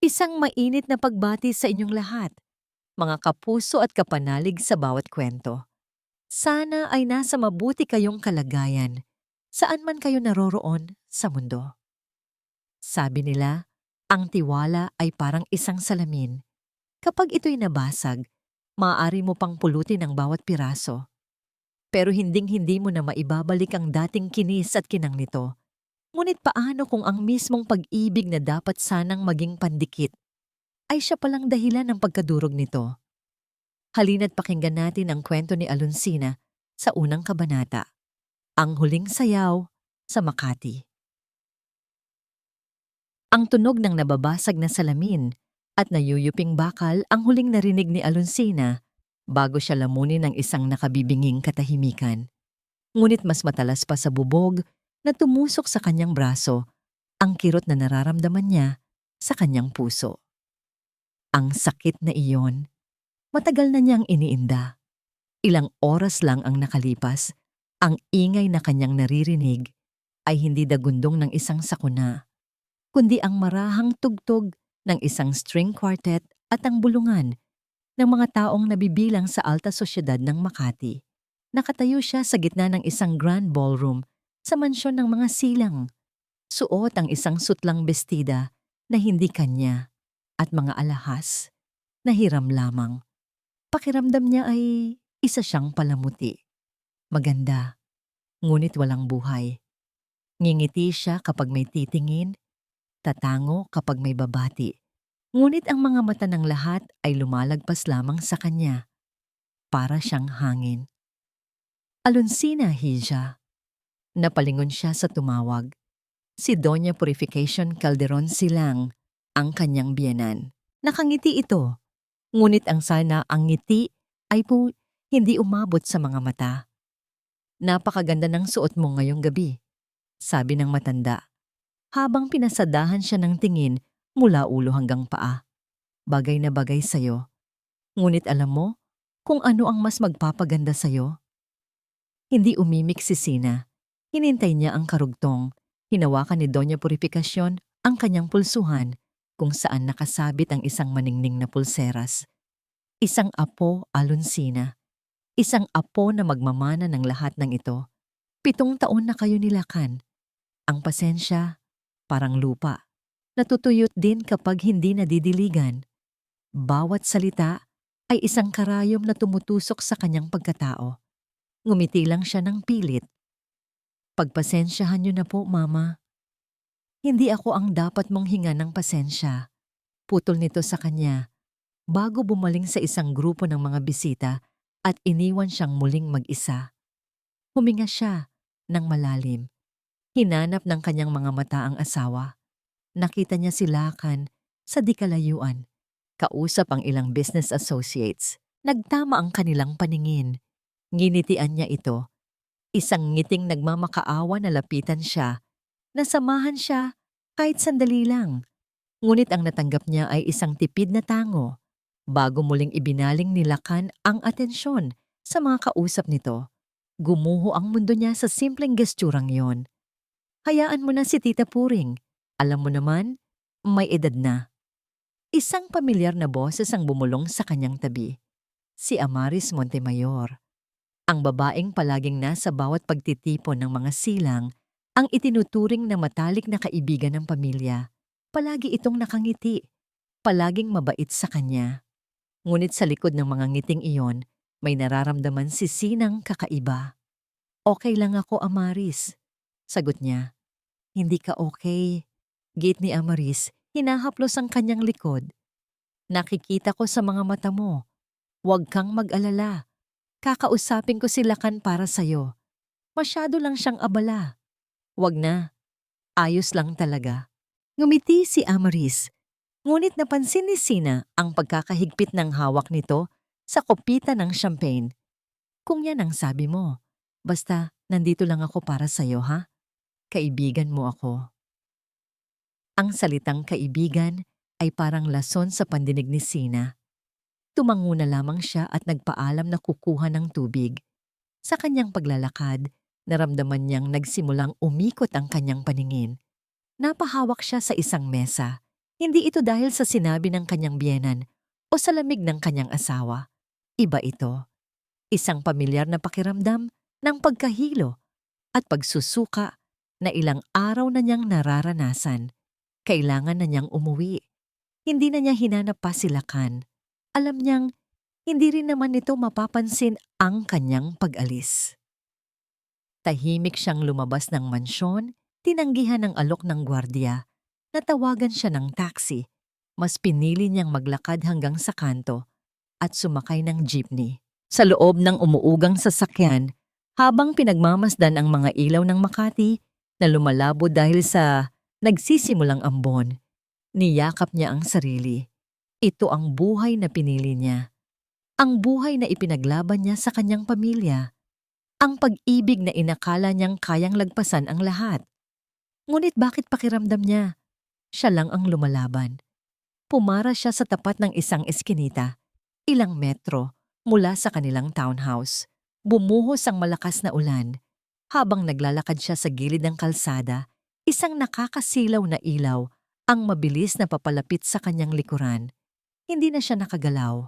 Isang mainit na pagbati sa inyong lahat, mga kapuso at kapanalig sa bawat kwento. Sana ay nasa mabuti kayong kalagayan, saan man kayo naroroon sa mundo. Sabi nila, ang tiwala ay parang isang salamin. Kapag ito'y nabasag, maaari mo pang pulutin ang bawat piraso. Pero hinding-hindi mo na maibabalik ang dating kinis at kinang nito. Ngunit paano kung ang mismong pag-ibig na dapat sanang maging pandikit ay siya palang dahilan ng pagkadurog nito? Halina't pakinggan natin ang kwento ni Alonsina sa unang kabanata, Ang Huling Sayaw sa Makati. Ang tunog ng nababasag na salamin at nayuyuping bakal ang huling narinig ni Alonsina bago siya lamunin ng isang nakabibinging katahimikan. Ngunit mas matalas pa sa bubog na tumusok sa kanyang braso ang kirot na nararamdaman niya sa kanyang puso. Ang sakit na iyon, matagal na niyang iniinda. Ilang oras lang ang nakalipas, ang ingay na kanyang naririnig ay hindi dagundong ng isang sakuna, kundi ang marahang tugtog ng isang string quartet at ang bulungan ng mga taong nabibilang sa alta sosyedad ng Makati. Nakatayo siya sa gitna ng isang grand ballroom sa mansyon ng mga silang. Suot ang isang sutlang bestida na hindi kanya at mga alahas na hiram lamang. Pakiramdam niya ay isa siyang palamuti. Maganda, ngunit walang buhay. Ngingiti siya kapag may titingin, tatango kapag may babati. Ngunit ang mga mata ng lahat ay lumalagpas lamang sa kanya. Para siyang hangin. Alonsina, Hija. Napalingon siya sa tumawag. Si Doña Purification Calderon Silang, ang kanyang biyenan. Nakangiti ito. Ngunit ang ngiti ay hindi umabot sa mga mata. Napakaganda ng suot mo ngayong gabi, sabi ng matanda, habang pinasadahan siya ng tingin mula ulo hanggang paa. Bagay na bagay sa'yo. Ngunit alam mo kung ano ang mas magpapaganda sa'yo? Hindi umimik si Sina. Hinintay niya ang karugtong. Hinawakan ni Doña Purificacion ang kanyang pulsuhan kung saan nakasabit ang isang maningning na pulseras. Isang apo, Alonsina. Isang apo na magmamana ng lahat ng ito. 7 taon na kayo nilakan. Ang pasensya, parang lupa. Natutuyot din kapag hindi nadidiligan. Bawat salita ay isang karayom na tumutusok sa kanyang pagkatao. Ngumiti lang siya ng pilit. Pagpasensyahan niyo na po, Mama. Hindi ako ang dapat mong hinga ng pasensya. Putol nito sa kanya bago bumaling sa isang grupo ng mga bisita at iniwan siyang muling mag-isa. Huminga siya ng malalim. Hinanap ng kanyang mga mata ang asawa. Nakita niya si Lakan sa di kalayuan. Kausap ang ilang business associates. Nagtama ang kanilang paningin. Nginitian niya ito. Isang ngiting nagmamakaawa na lapitan siya. Nasamahan siya kahit sandali lang. Ngunit ang natanggap niya ay isang tipid na tango. Bago muling ibinaling ni Lakan ang atensyon sa mga kausap nito, gumuho ang mundo niya sa simpleng gesturang yon. Hayaan mo na si Tita Puring. Alam mo naman, may edad na. Isang pamilyar na boses ang bumulong sa kanyang tabi. Si Amaris Montemayor. Ang babaeng palaging nasa bawat pagtitipon ng mga silang, ang itinuturing na matalik na kaibigan ng pamilya. Palagi itong nakangiti. Palaging mabait sa kanya. Ngunit sa likod ng mga ngiting iyon, may nararamdaman si Sinang kakaiba. Okay lang ako, Amaris. Sagot niya. Hindi ka okay. Gate ni Amaris, hinahaplos ang kanyang likod. Nakikita ko sa mga mata mo. Huwag kang mag-alala. Kakausapin ko si Lakan para sa'yo. Masyado lang siyang abala. Huwag na. Ayos lang talaga. Ngumiti si Amaris. Ngunit napansin ni Sina ang pagkakahigpit ng hawak nito sa kopita ng champagne. Kung yan ang sabi mo, basta nandito lang ako para sa'yo, ha? Kaibigan mo ako. Ang salitang kaibigan ay parang lason sa pandinig ni Sina. Tumango na lamang siya at nagpaalam na kukuha ng tubig. Sa kanyang paglalakad, naramdaman niyang nagsimulang umikot ang kanyang paningin. Napahawak siya sa isang mesa. Hindi ito dahil sa sinabi ng kanyang biyenan o sa lamig ng kanyang asawa. Iba ito. Isang pamilyar na pakiramdam ng pagkahilo at pagsusuka na ilang araw na niyang nararanasan. Kailangan na niyang umuwi. Hindi na niya hinanap pa si Lakan. Alam niyang hindi rin naman nito mapapansin ang kanyang pag-alis. Tahimik siyang lumabas ng mansyon, tinanggihan ng alok ng gwardiya. Natawagan siya ng taxi. Mas pinili niyang maglakad hanggang sa kanto at sumakay ng jeepney. Sa loob ng umuugang sasakyan, habang pinagmamasdan ang mga ilaw ng Makati na lumalabo dahil sa nagsisimulang ambon, niyakap niya ang sarili. Ito ang buhay na pinili niya. Ang buhay na ipinaglaban niya sa kanyang pamilya. Ang pag-ibig na inakala niyang kayang lagpasan ang lahat. Ngunit bakit pakiramdam niya? Siya lang ang lumalaban. Pumara siya sa tapat ng isang eskinita, ilang metro mula sa kanilang townhouse. Bumuhos ang malakas na ulan. Habang naglalakad siya sa gilid ng kalsada, isang nakakasilaw na ilaw ang mabilis na papalapit sa kanyang likuran. Hindi na siya nakagalaw.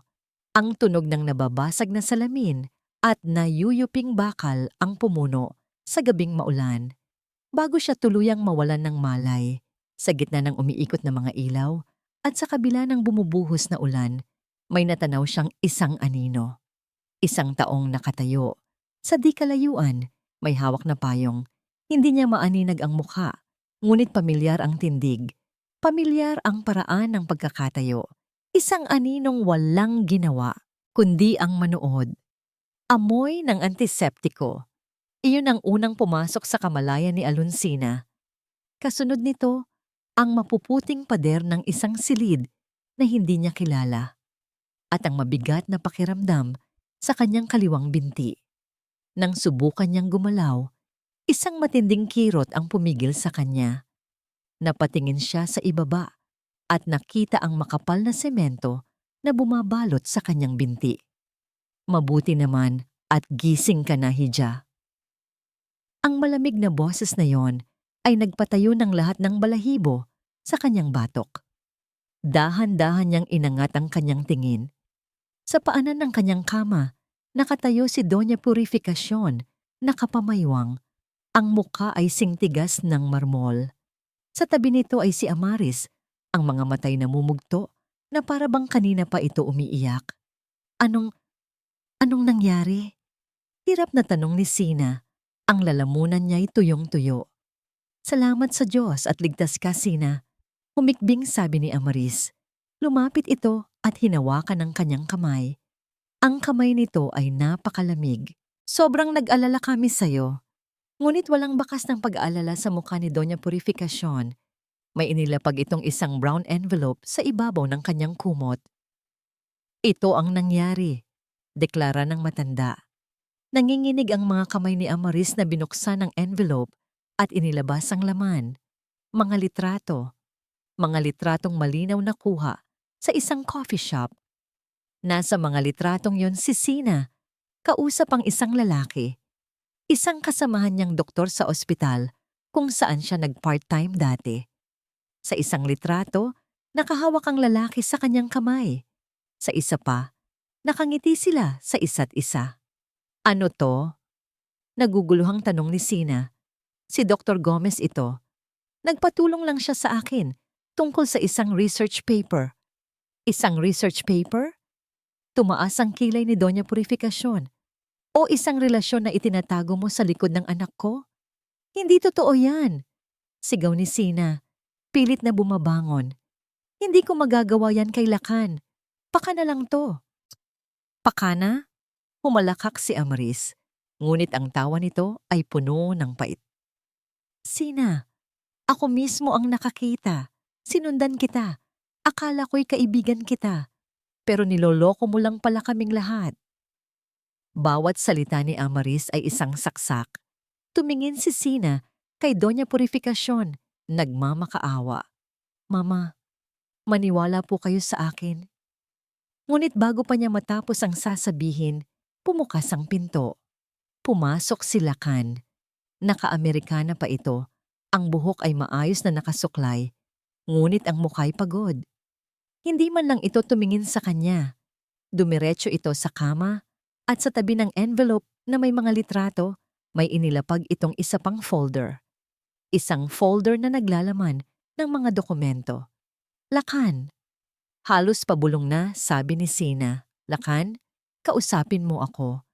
Ang tunog ng nababasag na salamin at nayuyuping bakal ang pumuno sa gabing maulan. Bago siya tuluyang mawalan ng malay, sa gitna ng umiikot na mga ilaw at sa kabila ng bumubuhos na ulan, may natanaw siyang isang anino. Isang taong nakatayo. Sa di kalayuan, may hawak na payong. Hindi niya maaninag ang mukha, ngunit pamilyar ang tindig. Pamilyar ang paraan ng pagkakatayo. Isang aninong walang ginawa, kundi ang manood. Amoy ng antiseptiko. Iyon ang unang pumasok sa kamalayan ni Alonsina. Kasunod nito, ang mapuputing pader ng isang silid na hindi niya kilala at ang mabigat na pakiramdam sa kanyang kaliwang binti. Nang subukan niyang gumalaw, isang matinding kirot ang pumigil sa kanya. Napatingin siya sa ibaba at nakita ang makapal na semento na bumabalot sa kanyang binti. Mabuti naman at gising ka na, Hija. Ang malamig na boses na yon ay nagpatayo ng lahat ng balahibo sa kanyang batok. Dahan-dahan niyang inangat ang kanyang tingin. Sa paanan ng kanyang kama, nakatayo si Doña Purificacion, nakapamaywang. Ang muka ay singtigas ng marmol. Sa tabi nito ay si Amaris, ang mga matay namumugto na para bang kanina pa ito umiiyak. Anong nangyari? Hirap na tanong ni Sina. Ang lalamunan niya'y tuyong-tuyo. Salamat sa Diyos at ligtas ka, Sina. Humikbing sabi ni Amaris. Lumapit ito at hinawakan ang kanyang kamay. Ang kamay nito ay napakalamig. Sobrang nag-alala kami sa'yo. Ngunit walang bakas ng pag-aalala sa mukha ni Doña Purificacion. May inilapag itong isang brown envelope sa ibabaw ng kanyang kumot. Ito ang nangyari, deklara ng matanda. Nanginginig ang mga kamay ni Amaris na binuksan ang envelope at inilabas ang laman. Mga litrato. Mga litratong malinaw na kuha sa isang coffee shop. Nasa mga litratong yon si Sina, kausap ang isang lalaki. Isang kasamahan niyang doktor sa ospital kung saan siya nag-part-time dati. Sa isang litrato, nakahawak ang lalaki sa kanyang kamay. Sa isa pa, nakangiti sila sa isa't isa. Ano to? Naguguluhang tanong ni Sina. Si Dr. Gomez ito. Nagpatulong lang siya sa akin tungkol sa isang research paper. Isang research paper? Tumaas ang kilay ni Doña Purificacion. O isang relasyon na itinatago mo sa likod ng anak ko? Hindi totoo yan. Sigaw ni Sina. Pilit na bumabangon. Hindi ko magagawa yan kay Lakan. Paka na lang to. Paka na? Humalakak si Amaris, ngunit ang tawa nito ay puno ng pait. Sina, ako mismo ang nakakita. Sinundan kita. Akala ko'y kaibigan kita. Pero niloloko mo lang pala kaming lahat. Bawat salita ni Amaris ay isang saksak. Tumingin si Sina kay Doña Purificacion, nagmamakaawa. Mama, maniwala po kayo sa akin. Ngunit bago pa niya matapos ang sasabihin, pumukas ang pinto. Pumasok si Lakan. Naka-Amerikana pa ito. Ang buhok ay maayos na nakasuklay. ngunit ang mukha'y pagod. Hindi man lang ito tumingin sa kanya. Dumiretso ito sa kama at sa tabi ng envelope na may mga litrato, may inilapag itong isa pang folder. Isang folder na naglalaman ng mga dokumento. Lakan. Halos pabulong na, sabi ni Sina. Lakan, kausapin mo ako.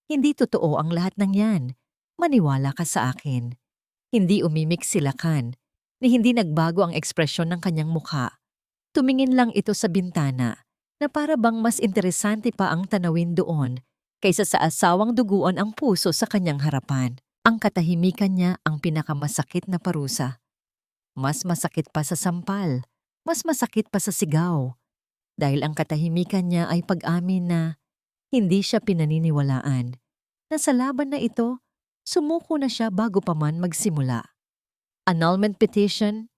Hindi totoo ang lahat ng yan. Maniwala ka sa akin. Hindi umimik si Lakan, ni hindi nagbago ang ekspresyon ng kanyang mukha. Tumingin lang ito sa bintana na para bang mas interesante pa ang tanawin doon kaysa sa asawang duguan ang puso sa kanyang harapan. Ang katahimikan niya ang pinakamasakit na parusa. Mas masakit pa sa sampal, mas masakit pa sa sigaw. Dahil ang katahimikan niya ay pag-amin na hindi siya pinaniniwalaan. Na sa laban na ito, sumuko na siya bago pa man magsimula. Annulment petition,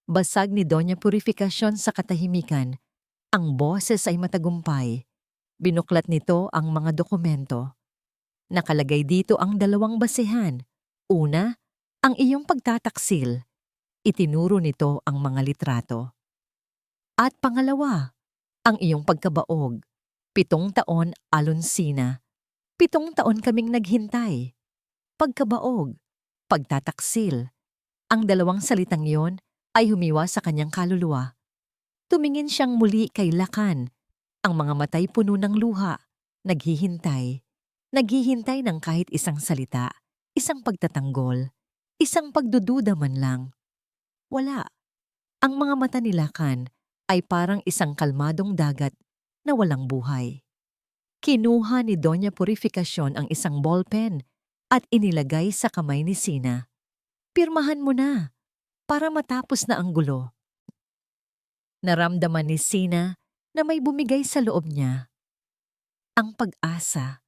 basag ni Doña Purificacion sa katahimikan. Ang boses ay matagumpay. Binuklat nito ang mga dokumento. Nakalagay dito ang dalawang basehan. Una, ang iyong pagtataksil. Itinuro nito ang mga litrato. At pangalawa, ang iyong pagkabaog. 7 taon, Alonsina. 7 taon kaming naghintay. Pagkabaog, pagtataksil. Ang dalawang salitang yon ay humiwa sa kanyang kaluluwa. Tumingin siyang muli kay Lakan. Ang mga matay puno ng luha. Naghihintay. Naghihintay ng kahit isang salita, isang pagtatanggol, isang pagdududa man lang. Wala. Ang mga mata ni Lakan ay parang isang kalmadong dagat na walang buhay. Kinuha ni Doña Purificacion ang isang ballpen at inilagay sa kamay ni Sina. Pirmahan mo na, para matapos na ang gulo. Naramdaman ni Sina na may bumigay sa loob niya. Ang pag-asa,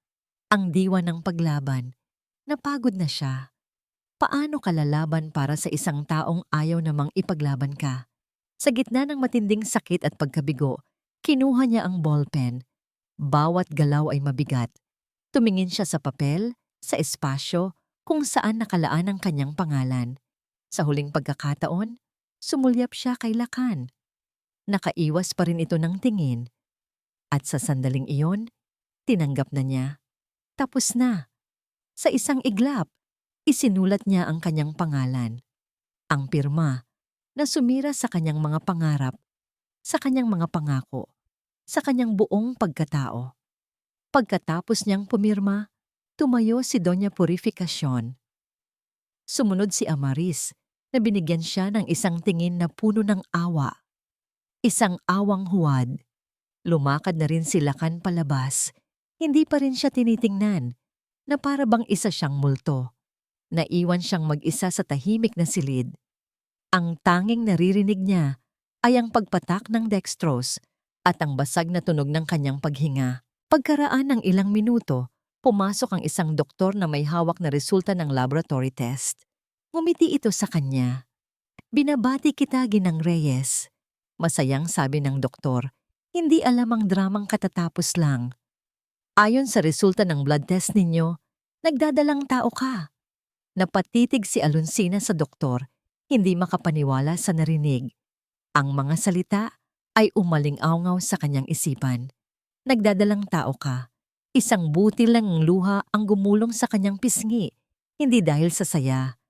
ang diwa ng paglaban, napagod na siya. Paano ka lalaban para sa isang taong ayaw namang ipaglaban ka? Sa gitna ng matinding sakit at pagkabigo, kinuha niya ang ballpen. Bawat galaw ay mabigat. Tumingin siya sa papel, sa espasyo, kung saan nakalaan ang kanyang pangalan. Sa huling pagkakataon, sumulyap siya kay Lakan. Nakaiwas pa rin ito ng tingin. At sa sandaling iyon, tinanggap na niya. Tapos na. Sa isang iglap, isinulat niya ang kanyang pangalan. Ang pirma na sumira sa kanyang mga pangarap, sa kanyang mga pangako, sa kanyang buong pagkatao. Pagkatapos niyang pumirma, tumayo si Doña Purificacion. Sumunod si Amaris na binigyan siya ng isang tingin na puno ng awa. Isang awang huwad. Lumakad na rin si Lakan palabas. Hindi pa rin siya tinitingnan na para bang isa siyang multo. Naiwan siyang mag-isa sa tahimik na silid. Ang tanging naririnig niya ay ang pagpatak ng dextrose at ang basag na tunog ng kanyang paghinga. Pagkaraan ng ilang minuto, pumasok ang isang doktor na may hawak na resulta ng laboratory test. Ngumiti ito sa kanya. Binabati kita, Ginang Reyes. Masayang sabi ng doktor, hindi alam ang dramang katatapos lang. Ayon sa resulta ng blood test ninyo, nagdadalang tao ka. Napatitig si Alonsina sa doktor, hindi makapaniwala sa narinig. Ang mga salita ay umaling-awngaw sa kanyang isipan. Nagdadalang tao ka. Isang butil lang ng luha ang gumulong sa kanyang pisngi, hindi dahil sa saya,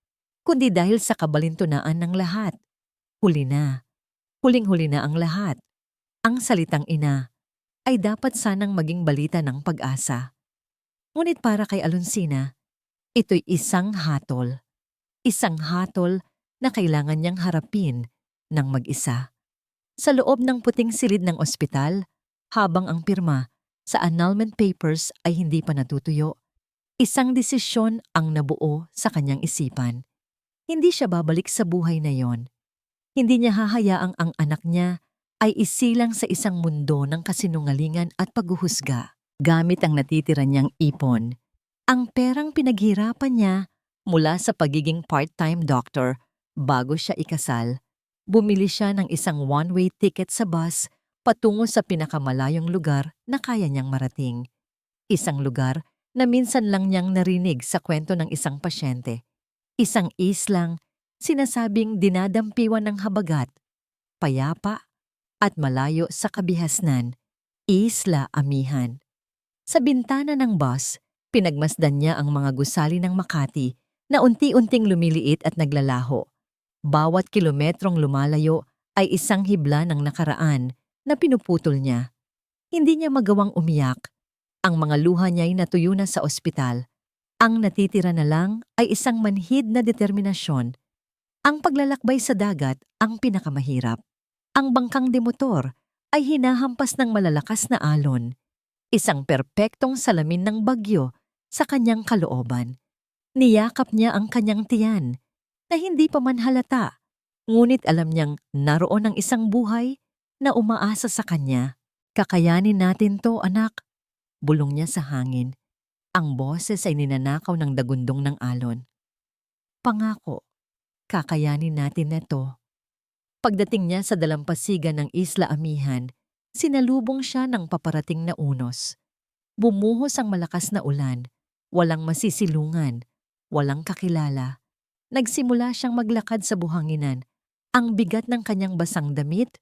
kundi dahil sa kabalintunaan ng lahat. Huli na. Huling-huli na ang lahat. Ang salitang ina ay dapat sanang maging balita ng pag-asa. Ngunit para kay Alonsina, ito'y isang hatol. Isang hatol na kailangan niyang harapin ng mag-isa. Sa loob ng puting silid ng ospital, habang ang pirma sa annulment papers ay hindi pa natutuyo, isang desisyon ang nabuo sa kanyang isipan. Hindi siya babalik sa buhay na yon. Hindi niya hahayaang ang anak niya ay isilang sa isang mundo ng kasinungalingan at paghuhusga gamit ang natitira niyang ipon. Ang perang pinaghirapan niya mula sa pagiging part-time doctor bago siya ikasal. Bumili siya ng isang one-way ticket sa bus patungo sa pinakamalayong lugar na kaya niyang marating. Isang lugar na minsan lang niyang narinig sa kwento ng isang pasyente. Isang islang sinasabing dinadampiwan ng habagat payapa, at malayo sa kabihasnan, Isla Amihan. Sa bintana ng bus, pinagmasdan niya ang mga gusali ng Makati na unti-unting lumiliit at naglalaho. Bawat kilometrong lumalayo ay isang hibla ng nakaraan na pinuputol niya. Hindi niya magawang umiyak. Ang mga luha niya'y natuyo na sa ospital. Ang natitira na lang ay isang manhid na determinasyon. Ang paglalakbay sa dagat ang pinakamahirap. Ang bangkang demotor ay hinahampas ng malalakas na alon. Isang perpektong salamin ng bagyo sa kanyang kalooban. Niyakap niya ang kanyang tiyan na hindi pa man halata, ngunit alam niyang naroon ang isang buhay na umaasa sa kanya. Kakayanin natin to, anak. Bulong niya sa hangin. Ang boses ay ninanakaw ng dagundong ng alon. Pangako, kakayanin natin ito. Pagdating niya sa dalampasigan ng Isla Amihan, sinalubong siya ng paparating na unos. Bumuhos ang malakas na ulan, walang masisilungan, walang kakilala. Nagsimula siyang maglakad sa buhanginan. Ang bigat ng kanyang basang damit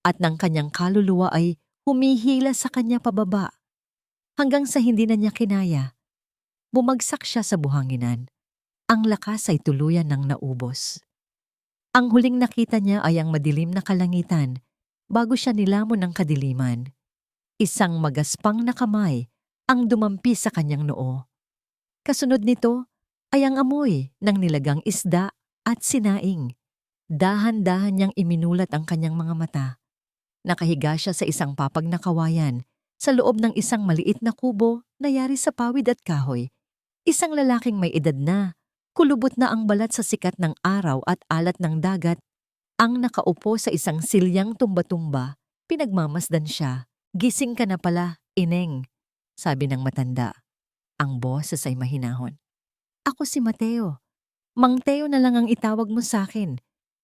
at ng kanyang kaluluwa ay humihila sa kanya pababa. Hanggang sa hindi na niya kinaya. Bumagsak siya sa buhanginan. Ang lakas ay tuluyan ng naubos. Ang huling nakita niya ay ang madilim na kalangitan bago siya nilamon ng kadiliman. Isang magaspang na kamay ang dumampi sa kanyang noo. Kasunod nito ay ang amoy ng nilagang isda at sinaing. Dahan-dahan niyang iminulat ang kanyang mga mata. Nakahiga siya sa isang papag na kawayan sa loob ng isang maliit na kubo na yari sa pawid at kahoy. Isang lalaking may edad na, kulubot na ang balat sa sikat ng araw at alat ng dagat, ang nakaupo sa isang silyang tumba-tumba. Pinagmamasdan siya. Gising ka na pala, ineng, sabi ng matanda. Ang boses ay mahinahon. Ako si Mateo. Mang Teo na lang ang itawag mo sa akin.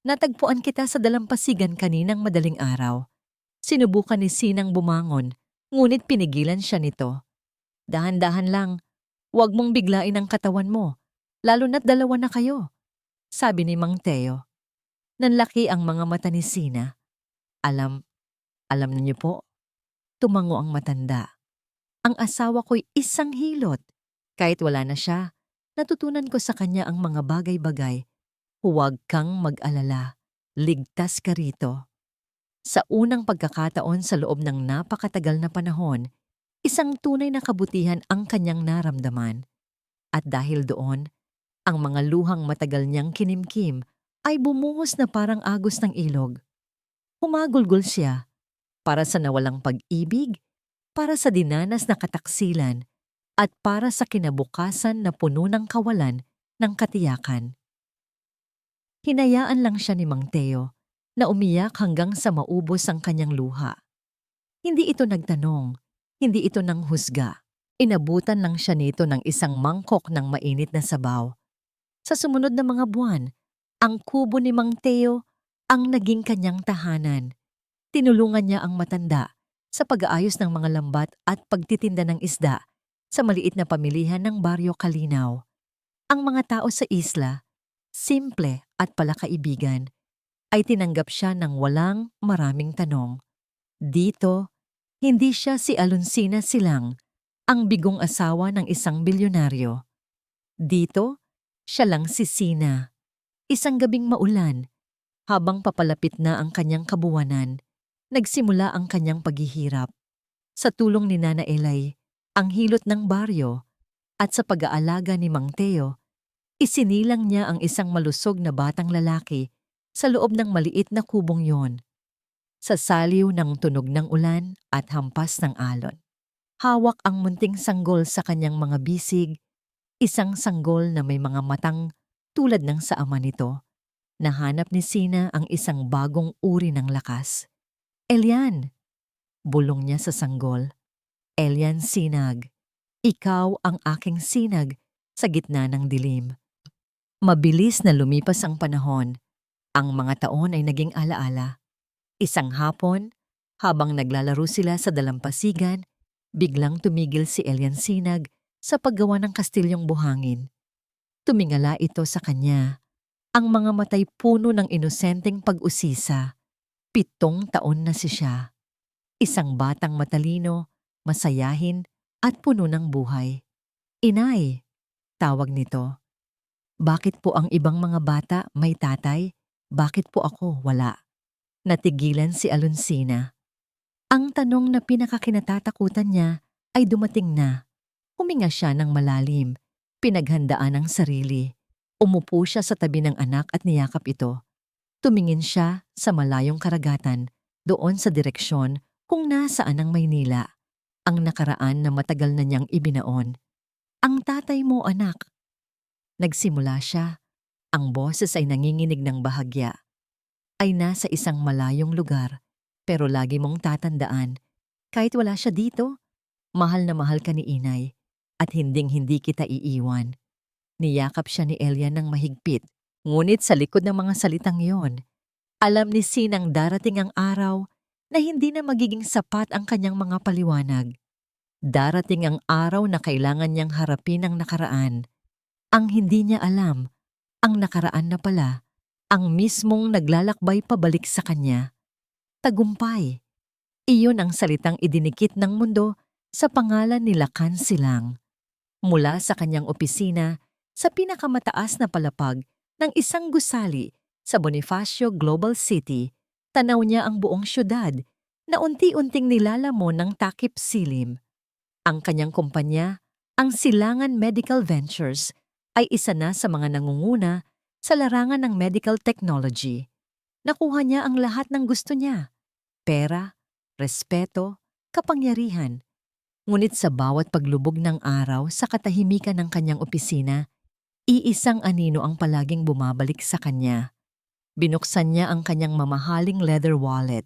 Natagpuan kita sa dalampasigan kaninang madaling araw. Sinubukan ni Sinang bumangon, ngunit pinigilan siya nito. Dahan-dahan lang, huwag mong biglain ang katawan mo, lalo na't dalawa na kayo, sabi ni Mang Teo. Nanlaki ang mga mata ni Sina. Alam niyo po, tumango ang matanda. Ang asawa ko'y isang hilot. Kahit wala na siya, natutunan ko sa kanya ang mga bagay-bagay. Huwag kang mag-alala. Ligtas ka rito. Sa unang pagkakataon sa loob ng napakatagal na panahon, isang tunay na kabutihan ang kanyang naramdaman. At dahil doon, ang mga luhang matagal niyang kinimkim ay bumuhos na parang agos ng ilog. Humagulgol siya para sa nawalang pag-ibig, para sa dinanas na kataksilan, at para sa kinabukasan na puno ng kawalan ng katiyakan. Hinayaan lang siya ni Mang Teo na umiyak hanggang sa maubos ang kanyang luha. Hindi ito nagtanong, hindi ito nanghusga. Inabutan lang siya nito ng isang mangkok ng mainit na sabaw. Sa sumunod na mga buwan, ang kubo ni Mang Teo ang naging kanyang tahanan. Tinulungan niya ang matanda sa pag-aayos ng mga lambat at pagtitinda ng isda sa maliit na pamilihan ng Baryo Kalinaw. Ang mga tao sa isla, simple at palakaibigan, ay tinanggap siya ng walang maraming tanong. Dito, hindi siya si Alonsina Silang, ang bigong asawa ng isang bilyonaryo. Dito, siya lang si Sina. Isang gabing maulan, habang papalapit na ang kanyang kabuwanan, nagsimula ang kanyang paghihirap. Sa tulong ni Nana Elay, ang hilot ng baryo, at sa pag-aalaga ni Mang Teo, isinilang niya ang isang malusog na batang lalaki sa loob ng maliit na kubong yon. Sa saliw ng tunog ng ulan at hampas ng alon. Hawak ang munting sanggol sa kanyang mga bisig, isang sanggol na may mga matang tulad ng sa ama nito. Nahanap ni Sina ang isang bagong uri ng lakas. Elian, bulong niya sa sanggol. Elian Sinag, ikaw ang aking sinag sa gitna ng dilim. Mabilis na lumipas ang panahon. Ang mga taon ay naging alaala. Isang hapon, habang naglalaro sila sa dalampasigan, biglang tumigil si Elian Sinag sa paggawa ng kastilyong buhangin. Tumingala ito sa kanya, ang mga matay puno ng inosenteng pag-usisa. 7 taon na siya. Isang batang matalino, masayahin, at puno ng buhay. Inay, tawag nito. Bakit po ang ibang mga bata may tatay? Bakit po ako wala? Natigilan si Alonsina. Ang tanong na pinakakinatatakutan niya ay dumating na. Huminga siya ng malalim, pinaghandaan ang sarili. Umupo siya sa tabi ng anak at niyakap ito. Tumingin siya sa malayong karagatan, doon sa direksyon kung nasaan ang Maynila, ang nakaraan na matagal na niyang ibinaon. Ang tatay mo, anak. Nagsimula siya. Ang boses ay nanginginig ng bahagya. Ay nasa isang malayong lugar, pero lagi mong tatandaan, kahit wala siya dito, mahal na mahal ka ni inay, at hinding-hindi kita iiwan. Niyakap siya ni Elia ng mahigpit, ngunit sa likod ng mga salitang yon, alam ni Sinang darating ang araw na hindi na magiging sapat ang kanyang mga paliwanag. Darating ang araw na kailangan niyang harapin ang nakaraan. Ang hindi niya alam, ang nakaraan na pala, ang mismong naglalakbay pabalik sa kanya. Tagumpay. Iyon ang salitang idinikit ng mundo sa pangalan ni Lakan Silang. Mula sa kanyang opisina, sa pinakamataas na palapag ng isang gusali sa Bonifacio Global City, tanaw niya ang buong syudad na unti-unting nilalamon ng takip silim. Ang kanyang kumpanya, ang Silangan Medical Ventures, ay isa na sa mga nangunguna sa larangan ng medical technology. Nakuha niya ang lahat ng gusto niya: pera, respeto, kapangyarihan. Ngunit sa bawat paglubog ng araw sa katahimikan ng kanyang opisina, iisang anino ang palaging bumabalik sa kanya. Binuksan niya ang kanyang mamahaling leather wallet.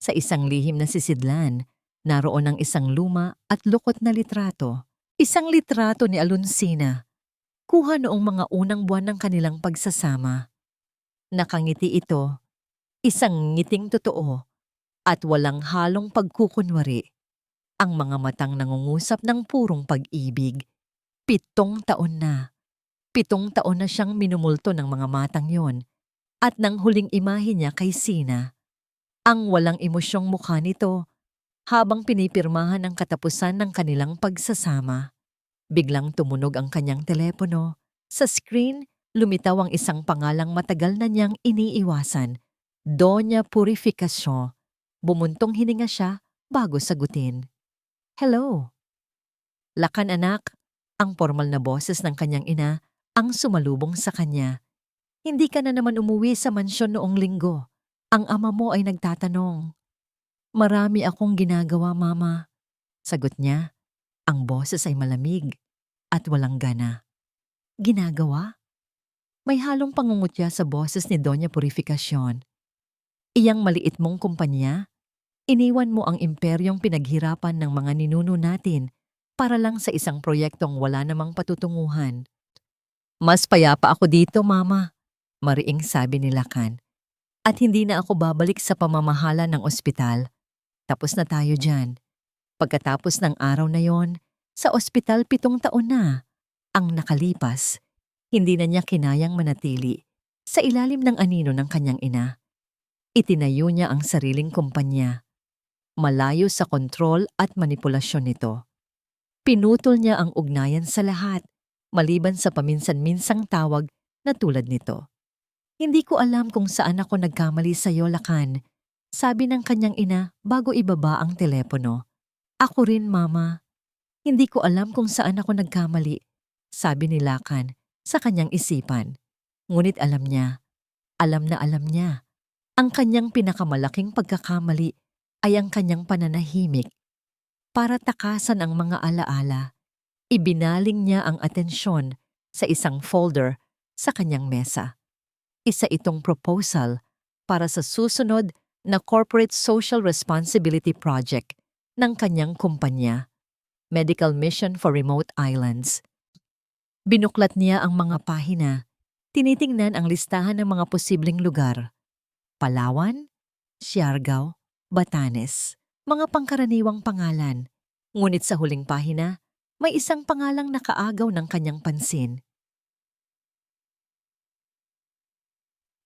Sa isang lihim na sisidlan, naroon ang isang luma at lukot na litrato. Isang litrato ni Alonsina. Kuha noong mga unang buwan ng kanilang pagsasama. Nakangiti ito, isang ngiting totoo, at walang halong pagkukunwari. Ang mga matang nangungusap ng purong pag-ibig. 7 taon na. 7 taon na siyang minumulto ng mga matang yon. At nang huling imahe niya kay Sina, ang walang emosyong mukha nito habang pinipirmahan ang katapusan ng kanilang pagsasama. Biglang tumunog ang kanyang telepono. Sa screen, lumitaw ang isang pangalang matagal na niyang iniiwasan. Doña Purificación. Bumuntong hininga siya bago sagutin. Hello. Lakan anak, ang formal na boses ng kanyang ina ang sumalubong sa kanya. Hindi ka na naman umuwi sa mansyon noong linggo. Ang ama mo ay nagtatanong. Marami akong ginagawa, mama. Sagot niya. Ang boses ay malamig at walang gana. Ginagawa? May halong pangungutya sa boses ni Doña Purificación. Iyang maliit mong kumpanya, iniwan mo ang imperyong pinaghirapan ng mga ninuno natin para lang sa isang proyektong wala namang patutunguhan. Mas payapa ako dito, mama, mariing sabi ni Lakan. At hindi na ako babalik sa pamamahala ng ospital. Tapos na tayo dyan. Pagkatapos ng araw na yon, sa ospital 7 taon na ang nakalipas. Hindi na niya kinayang manatili sa ilalim ng anino ng kanyang ina. Itinayo niya ang sariling kumpanya. Malayo sa kontrol at manipulasyon nito. Pinutol niya ang ugnayan sa lahat, maliban sa paminsan-minsang tawag na tulad nito. Hindi ko alam kung saan ako nagkamali sa iyo, Lakan, sabi ng kanyang ina bago ibaba ang telepono. Ako rin, mama. Hindi ko alam kung saan ako nagkamali, sabi ni Lakan sa kanyang isipan. Ngunit alam niya, ang kanyang pinakamalaking pagkakamali ay ang kanyang pananahimik. Para takasan ang mga alaala, ibinaling niya ang atensyon sa isang folder sa kanyang mesa. Isa itong proposal para sa susunod na Corporate Social Responsibility Project ng kanyang kumpanya, Medical Mission for Remote Islands. Binuklat niya ang mga pahina, tinitingnan ang listahan ng mga posibleng lugar. Palawan, Siargao, Batanes, mga pangkaraniwang pangalan. Ngunit sa huling pahina, may isang pangalang nakaagaw ng kanyang pansin.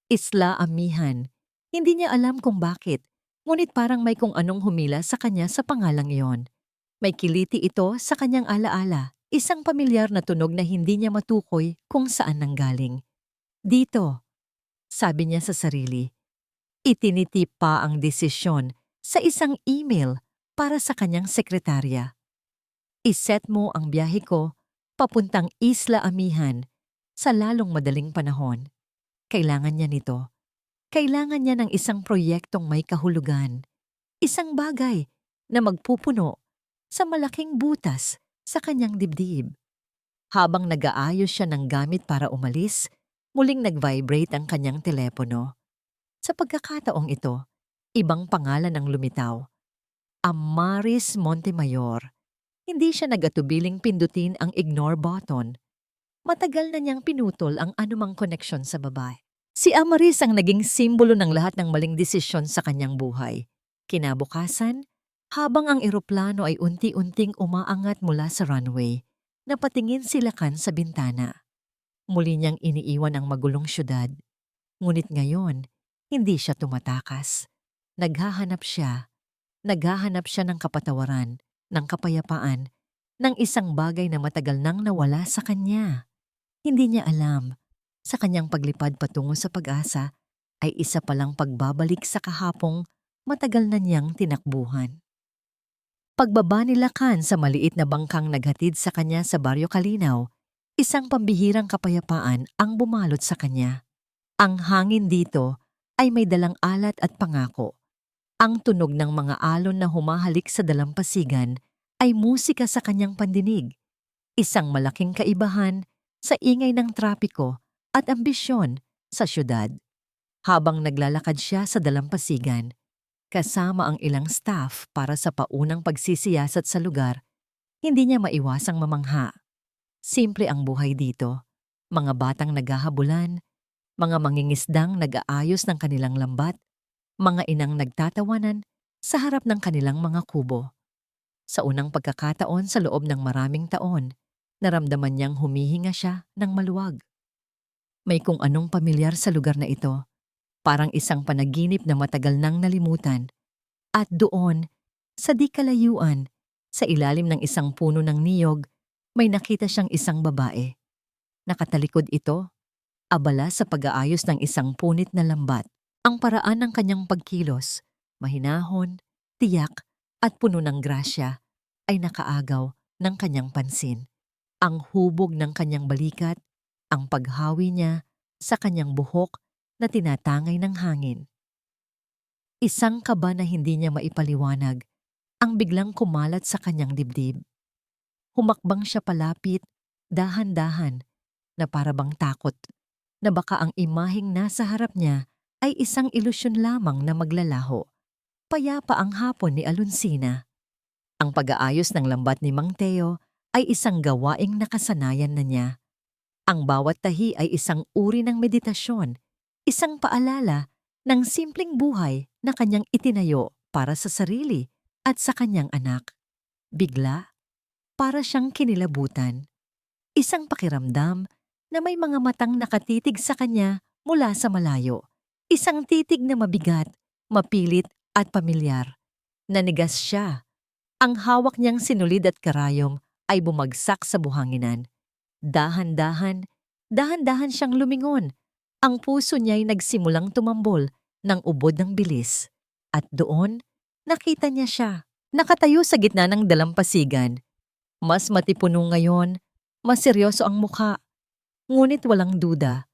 Isla Amihan, Hindi niya alam kung bakit, ngunit parang may kung anong humila sa kanya sa pangalang iyon. May kiliti ito sa kanyang alaala, isang pamilyar na tunog na hindi niya matukoy kung saan nanggaling. Dito, sabi niya sa sarili, itinitip pa ang desisyon sa isang email para sa kanyang sekretarya. Iset mo ang biyahe ko papuntang Isla Amihan sa lalong madaling panahon. Kailangan niya nito. Kailangan niya ng isang proyektong may kahulugan. Isang bagay na magpupuno sa malaking butas sa kanyang dibdib. Habang nag-aayos siya ng gamit para umalis, muling nag-vibrate ang kanyang telepono. Sa pagkakataong ito, ibang pangalan ang lumitaw. Amaris Montemayor. Hindi siya nag-atubiling pindutin ang ignore button. Matagal na niyang pinutol ang anumang koneksyon sa babae. Si Amaris ang naging simbolo ng lahat ng maling desisyon sa kanyang buhay. Kinabukasan, habang ang eroplano ay unti-unting umaangat mula sa runway, napatingin si Lacan sa bintana. Muli niyang iniiwan ang magulong syudad. Ngunit ngayon, hindi siya tumatakas. Naghahanap siya. Naghahanap siya ng kapatawaran, ng kapayapaan, ng isang bagay na matagal nang nawala sa kanya. Hindi niya alam, sa kanyang paglipad patungo sa pag-asa ay isa palang pagbabalik sa kahapong matagal na niyang tinakbuhan. Pagbaba ni Lacan sa maliit na bangkang naghatid sa kanya sa Baryo Calinaw, isang pambihirang kapayapaan ang bumalot sa kanya. Ang hangin dito ay may dalang alat at pangako. Ang tunog ng mga alon na humahalik sa dalampasigan ay musika sa kanyang pandinig. Isang malaking kaibahan sa ingay ng trapiko at ambisyon sa syudad. Habang naglalakad siya sa dalampasigan, kasama ang ilang staff para sa paunang pagsisiyasat sa lugar, hindi niya maiwasang mamangha. Simple ang buhay dito. Mga batang naghahabulan, mga mangingisdang nag-aayos ng kanilang lambat, mga inang nagtatawanan sa harap ng kanilang mga kubo. Sa unang pagkakataon sa loob ng maraming taon, naramdaman niyang humihinga siya ng maluwag. May kung anong pamilyar sa lugar na ito, parang isang panaginip na matagal nang nalimutan. At doon, sa di kalayuan, sa ilalim ng isang puno ng niyog, may nakita siyang isang babae. Nakatalikod ito, abala sa pag-aayos ng isang punit na lambat. Ang paraan ng kanyang pagkilos, mahinahon, tiyak at puno ng grasya, ay nakaagaw ng kanyang pansin. Ang hubog ng kanyang balikat, ang paghawi niya sa kanyang buhok na tinatangay ng hangin. Isang kaba na hindi niya maipaliwanag ang biglang kumalat sa kanyang dibdib. Humakbang siya palapit, dahan-dahan, na para bang takot, na baka ang imaheng nasa harap niya ay isang ilusyon lamang na maglalaho. Payapa ang hapon ni Alonsina. Ang pag-aayos ng lambat ni Mang Teo ay isang gawaing nakasanayan na niya. Ang bawat tahi ay isang uri ng meditasyon, isang paalala ng simpleng buhay na kanyang itinayo para sa sarili at sa kanyang anak. Bigla, para siyang kinilabutan. Isang pakiramdam na may mga matang nakatitig sa kanya mula sa malayo. Isang titig na mabigat, mapilit at pamilyar. Nanigas siya. Ang hawak niyang sinulid at karayom ay bumagsak sa buhanginan. Dahan-dahan, dahan-dahan siyang lumingon. Ang puso niya ay nagsimulang tumambol ng ubod ng bilis. At doon, nakita niya siya. Nakatayo sa gitna ng dalampasigan. Mas matipuno ngayon, mas seryoso ang mukha. Ngunit walang duda,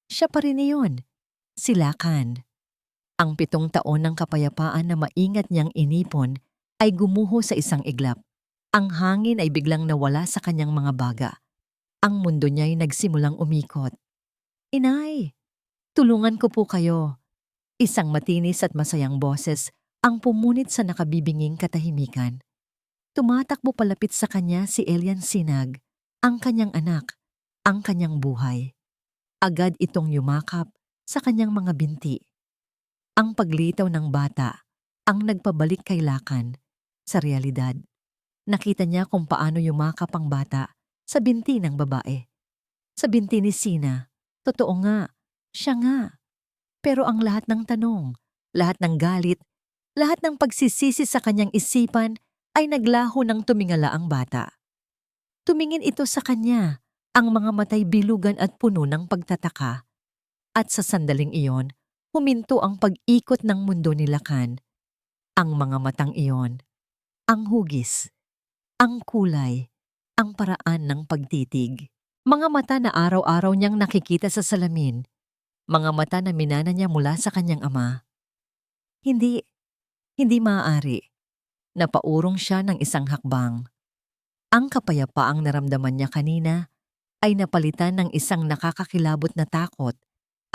siya pa rin iyon. Si Lacan. Ang 7 taon ng kapayapaan na maingat niyang inipon ay gumuho sa isang iglap. Ang hangin ay biglang nawala sa kanyang mga baga. Ang mundo niya ay nagsimulang umikot. Inay, tulungan ko po kayo. Isang matinis at masayang boses ang pumunit sa nakabibinging katahimikan. Tumatakbo palapit sa kanya si Elian Sinag, ang kanyang anak, ang kanyang buhay. Agad itong yumakap sa kanyang mga binti. Ang paglitaw ng bata ang nagpabalik kay Lacan sa realidad. Nakita niya kung paano yumakap ang bata sa binti ng babae. Sa binti ni Sina, totoo nga, siya nga. Pero ang lahat ng tanong, lahat ng galit, lahat ng pagsisisi sa kanyang isipan ay naglaho ng tumingala ang bata. Tumingin ito sa kanya, ang mga matay bilugan at puno ng pagtataka. At sa sandaling iyon, huminto ang pag-ikot ng mundo ni Lakan. Ang mga matang iyon, ang hugis, ang kulay, ang paraan ng pagtitig. Mga mata na araw-araw niyang nakikita sa salamin, mga mata na minana niya mula sa kanyang ama. Hindi, hindi maaari. Napaurong siya ng isang hakbang. Ang kapayapaang naramdaman niya kanina ay napalitan ng isang nakakakilabot na takot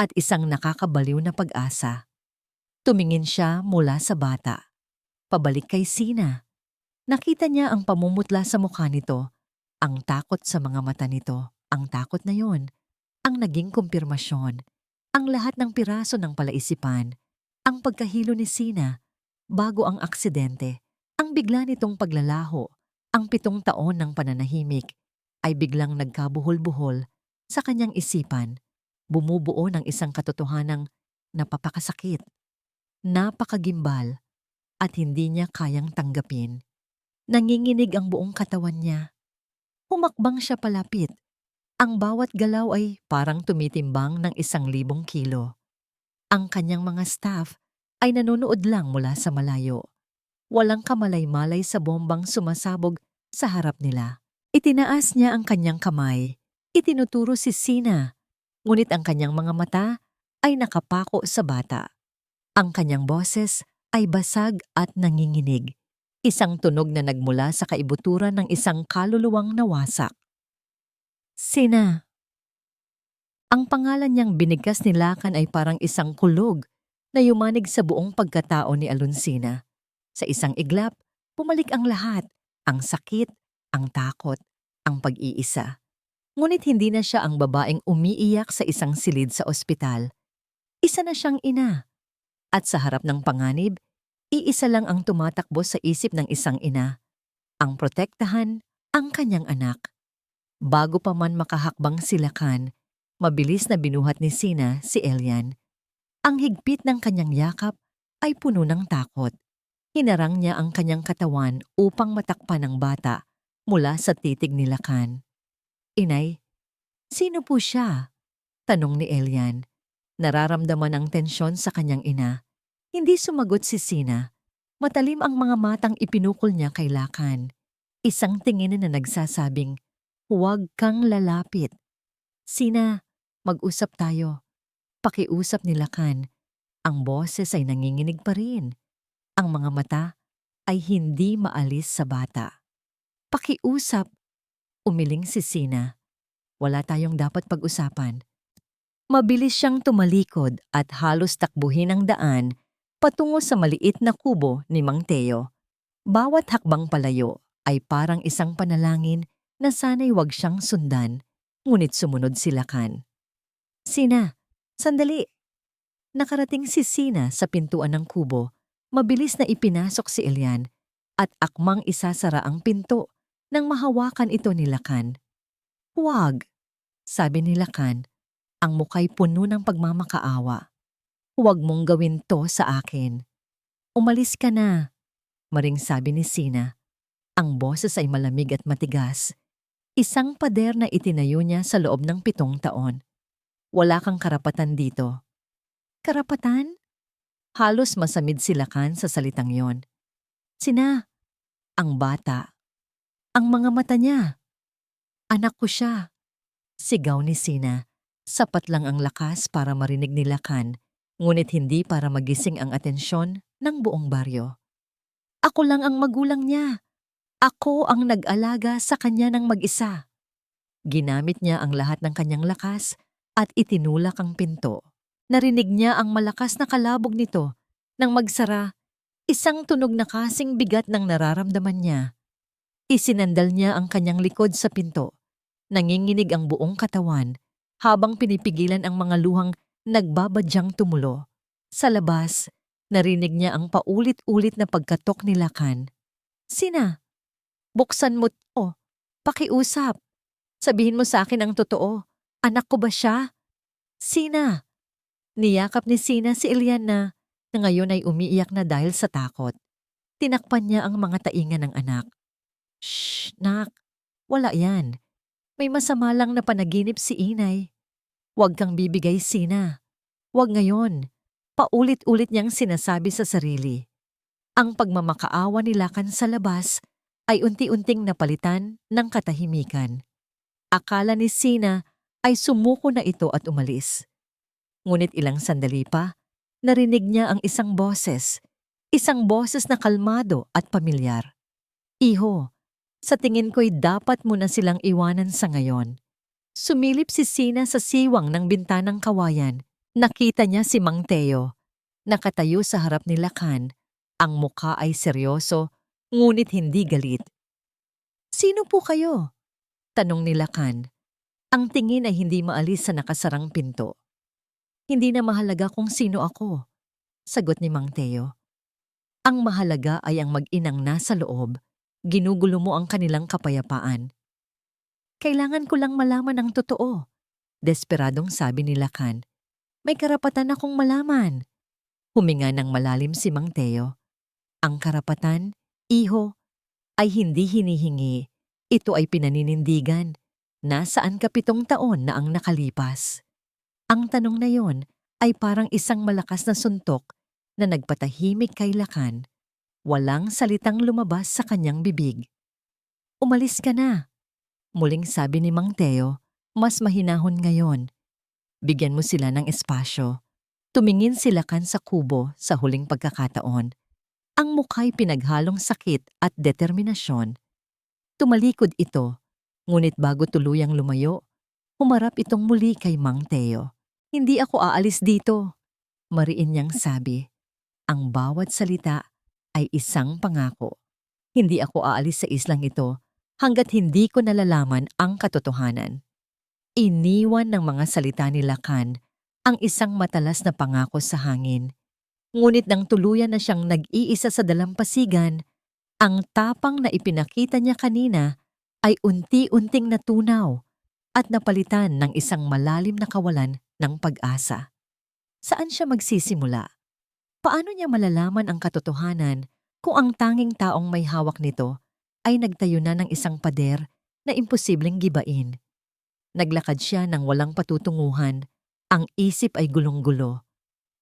at isang nakakabaliw na pag-asa. Tumingin siya mula sa bata, pabalik kay Sina. Nakita niya ang pamumutla sa mukha nito, ang takot sa mga mata nito, ang takot na yon, ang naging kumpirmasyon, ang lahat ng piraso ng palaisipan, ang pagkahilo ni Sina, bago ang aksidente, ang bigla nitong paglalaho, ang 7 taon ng pananahimik, ay biglang nagkabuhol-buhol sa kanyang isipan, bumubuo ng isang katotohanang napapakasakit, napakagimbal, at hindi niya kayang tanggapin. Nanginginig ang buong katawan niya. Humakbang siya palapit. Ang bawat galaw ay parang tumitimbang ng 1,000 kilo. Ang kanyang mga staff ay nanonood lang mula sa malayo. Walang kamalay-malay sa bombang sumasabog sa harap nila. Itinaas niya ang kanyang kamay. Itinuturo si Sina. Ngunit ang kanyang mga mata ay nakapako sa bata. Ang kanyang boses ay basag at nanginginig. Isang tunog na nagmula sa kaibuturan ng isang kaluluwang nawasak. Sina. Ang pangalan niyang binigkas ni Lakan ay parang isang kulog na yumanig sa buong pagkatao ni Alonsina. Sa isang iglap, bumalik ang lahat, ang sakit, ang takot, ang pag-iisa. Ngunit hindi na siya ang babaeng umiiyak sa isang silid sa ospital. Isa na siyang ina. At sa harap ng panganib, iisa lang ang tumatakbo sa isip ng isang ina. Ang protektahan ang kanyang anak. Bago pa man makahakbang si Lakan, mabilis na binuhat ni Sina si Elian. Ang higpit ng kanyang yakap ay puno ng takot. Hinarang niya ang kanyang katawan upang matakpan ang bata mula sa titig ni Lakan. Inay, sino po siya? Tanong ni Elian. Nararamdaman ang tensyon sa kanyang ina. Hindi sumagot si Sina. Matalim ang mga matang ipinukol niya kay Lakan. Isang tingin na nagsasabing, huwag kang lalapit. Sina, mag-usap tayo. Pakiusap ni Lakan. Ang boses ay nanginginig pa rin. Ang mga mata ay hindi maalis sa bata. Pakiusap, umiling si Sina. Wala tayong dapat pag-usapan. Mabilis siyang tumalikod at halos takbuhin ang daan patungo sa maliit na kubo ni Mang Teo. Bawat hakbang palayo ay parang isang panalangin na sana'y wag siyang sundan, ngunit sumunod si Lakan. Sina, sandali. Nakarating si Sina sa pintuan ng kubo. Mabilis na ipinasok si Elian at akmang isasara ang pinto nang mahawakan ito ni Lakan. Huwag, sabi ni Lakan, ang muka'y puno ng pagmamakaawa. Huwag mong gawin to sa akin. Umalis ka na, maring sabi ni Sina. Ang boses ay malamig at matigas. Isang pader na itinayo niya sa loob ng 7 taon. Wala kang karapatan dito. Karapatan? Halos masamid si Lakan sa salitang yon. Sina, ang bata. Ang mga mata niya. Anak ko siya. Sigaw ni Sina. Sapat lang ang lakas para marinig ni Lakan, ngunit hindi para magising ang atensyon ng buong baryo. Ako lang ang magulang niya. Ako ang nag-alaga sa kanya ng mag-isa. Ginamit niya ang lahat ng kanyang lakas at itinulak ang pinto. Narinig niya ang malakas na kalabog nito. Nang magsara, isang tunog na kasing bigat ng nararamdaman niya. Isinandal niya ang kanyang likod sa pinto. Nanginginig ang buong katawan habang pinipigilan ang mga luhang nagbabadyang tumulo. Sa labas, narinig niya ang paulit-ulit na pagkatok ni Lakan. Sina, buksan mo to. Pakiusap. Sabihin mo sa akin ang totoo. Anak ko ba siya? Sina. Niyakap ni Sina si Elian na na ngayon ay umiiyak na dahil sa takot. Tinakpan niya ang mga tainga ng anak. Shh, nak. Wala yan. May masama lang na panaginip si inay. Huwag kang bibigay, Sina. Huwag ngayon. Paulit-ulit niyang sinasabi sa sarili. Ang pagmamakaawa ni Lakan sa labas ay unti-unting napalitan ng katahimikan. Akala ni Sina ay sumuko na ito at umalis. Ngunit ilang sandali pa, narinig niya ang isang boses na kalmado at pamilyar. Iho, sa tingin ko'y dapat mo na silang iwanan sa ngayon. Sumilip si Sina sa siwang ng bintanang kawayan. Nakita niya si Mang Teo. Nakatayo sa harap ni Lakan. Ang mukha ay seryoso, ngunit hindi galit. Sino po kayo? Tanong ni Lakan. Ang tingin ay hindi maalis sa nakasarang pinto. Hindi na mahalaga kung sino ako, sagot ni Mang Teo. Ang mahalaga ay ang mag-inang nasa loob. Ginugulo mo ang kanilang kapayapaan. Kailangan ko lang malaman ang totoo, desperadong sabi ni Lakan. May karapatan akong malaman. Huminga ng malalim si Mang Teo. Ang karapatan, iho, ay hindi hinihingi. Ito ay pinaninindigan. Nasaan ka 7 taon na ang nakalipas? Ang tanong na yon ay parang isang malakas na suntok na nagpatahimik kay Lakan. Walang salitang lumabas sa kanyang bibig. Umalis ka na, muling sabi ni Mang Teo, mas mahinahon ngayon. Bigyan mo sila ng espasyo. Tumingin si Lakan sa kubo sa huling pagkakataon. Ang mukha'y pinaghalong sakit at determinasyon. Tumalikod ito, ngunit bago tuluyang lumayo, humarap itong muli kay Mang Teo. Hindi ako aalis dito, mariin niyang sabi. Ang bawat salita ay isang pangako. Hindi ako aalis sa islang ito hanggat hindi ko nalalaman ang katotohanan. Iniwan ng mga salita ni Lakan ang isang matalas na pangako sa hangin. Ngunit nang tuluyan na siyang nag-iisa sa dalampasigan, ang tapang na ipinakita niya kanina ay unti-unting natunaw at napalitan ng isang malalim na kawalan ng pag-asa. Saan siya magsisimula? Paano niya malalaman ang katotohanan kung ang tanging taong may hawak nito ay nagtayo na ng isang pader na imposibleng gibain? Naglakad siya ng walang patutunguhan. Ang isip ay gulong-gulo.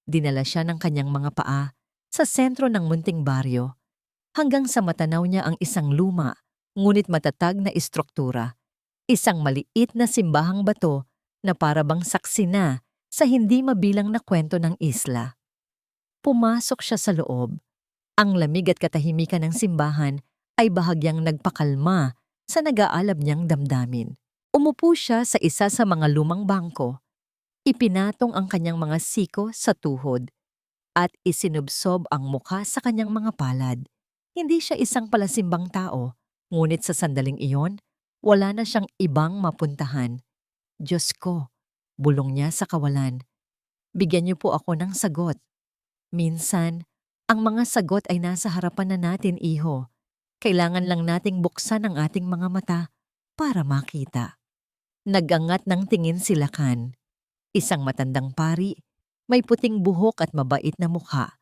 Dinala siya ng kanyang mga paa sa sentro ng munting baryo hanggang sa matanaw niya ang isang luma ngunit matatag na istruktura. Isang maliit na simbahang bato na parabang saksi na sa hindi mabilang na kwento ng isla. Pumasok siya sa loob. Ang lamig at katahimikan ng simbahan ay bahagyang nagpakalma sa nag-aalab niyang damdamin. Umupo siya sa isa sa mga lumang bangko. Ipinatong ang kanyang mga siko sa tuhod at isinubsob ang mukha sa kanyang mga palad. Hindi siya isang palasimbang tao, ngunit sa sandaling iyon, wala na siyang ibang mapuntahan. Diyos ko, bulong niya sa kawalan. Bigyan niyo po ako ng sagot. Minsan, ang mga sagot ay nasa harapan na natin, iho. Kailangan lang nating buksan ang ating mga mata para makita. Nagangat ng tingin si Lakan. Isang matandang pari, may puting buhok at mabait na mukha,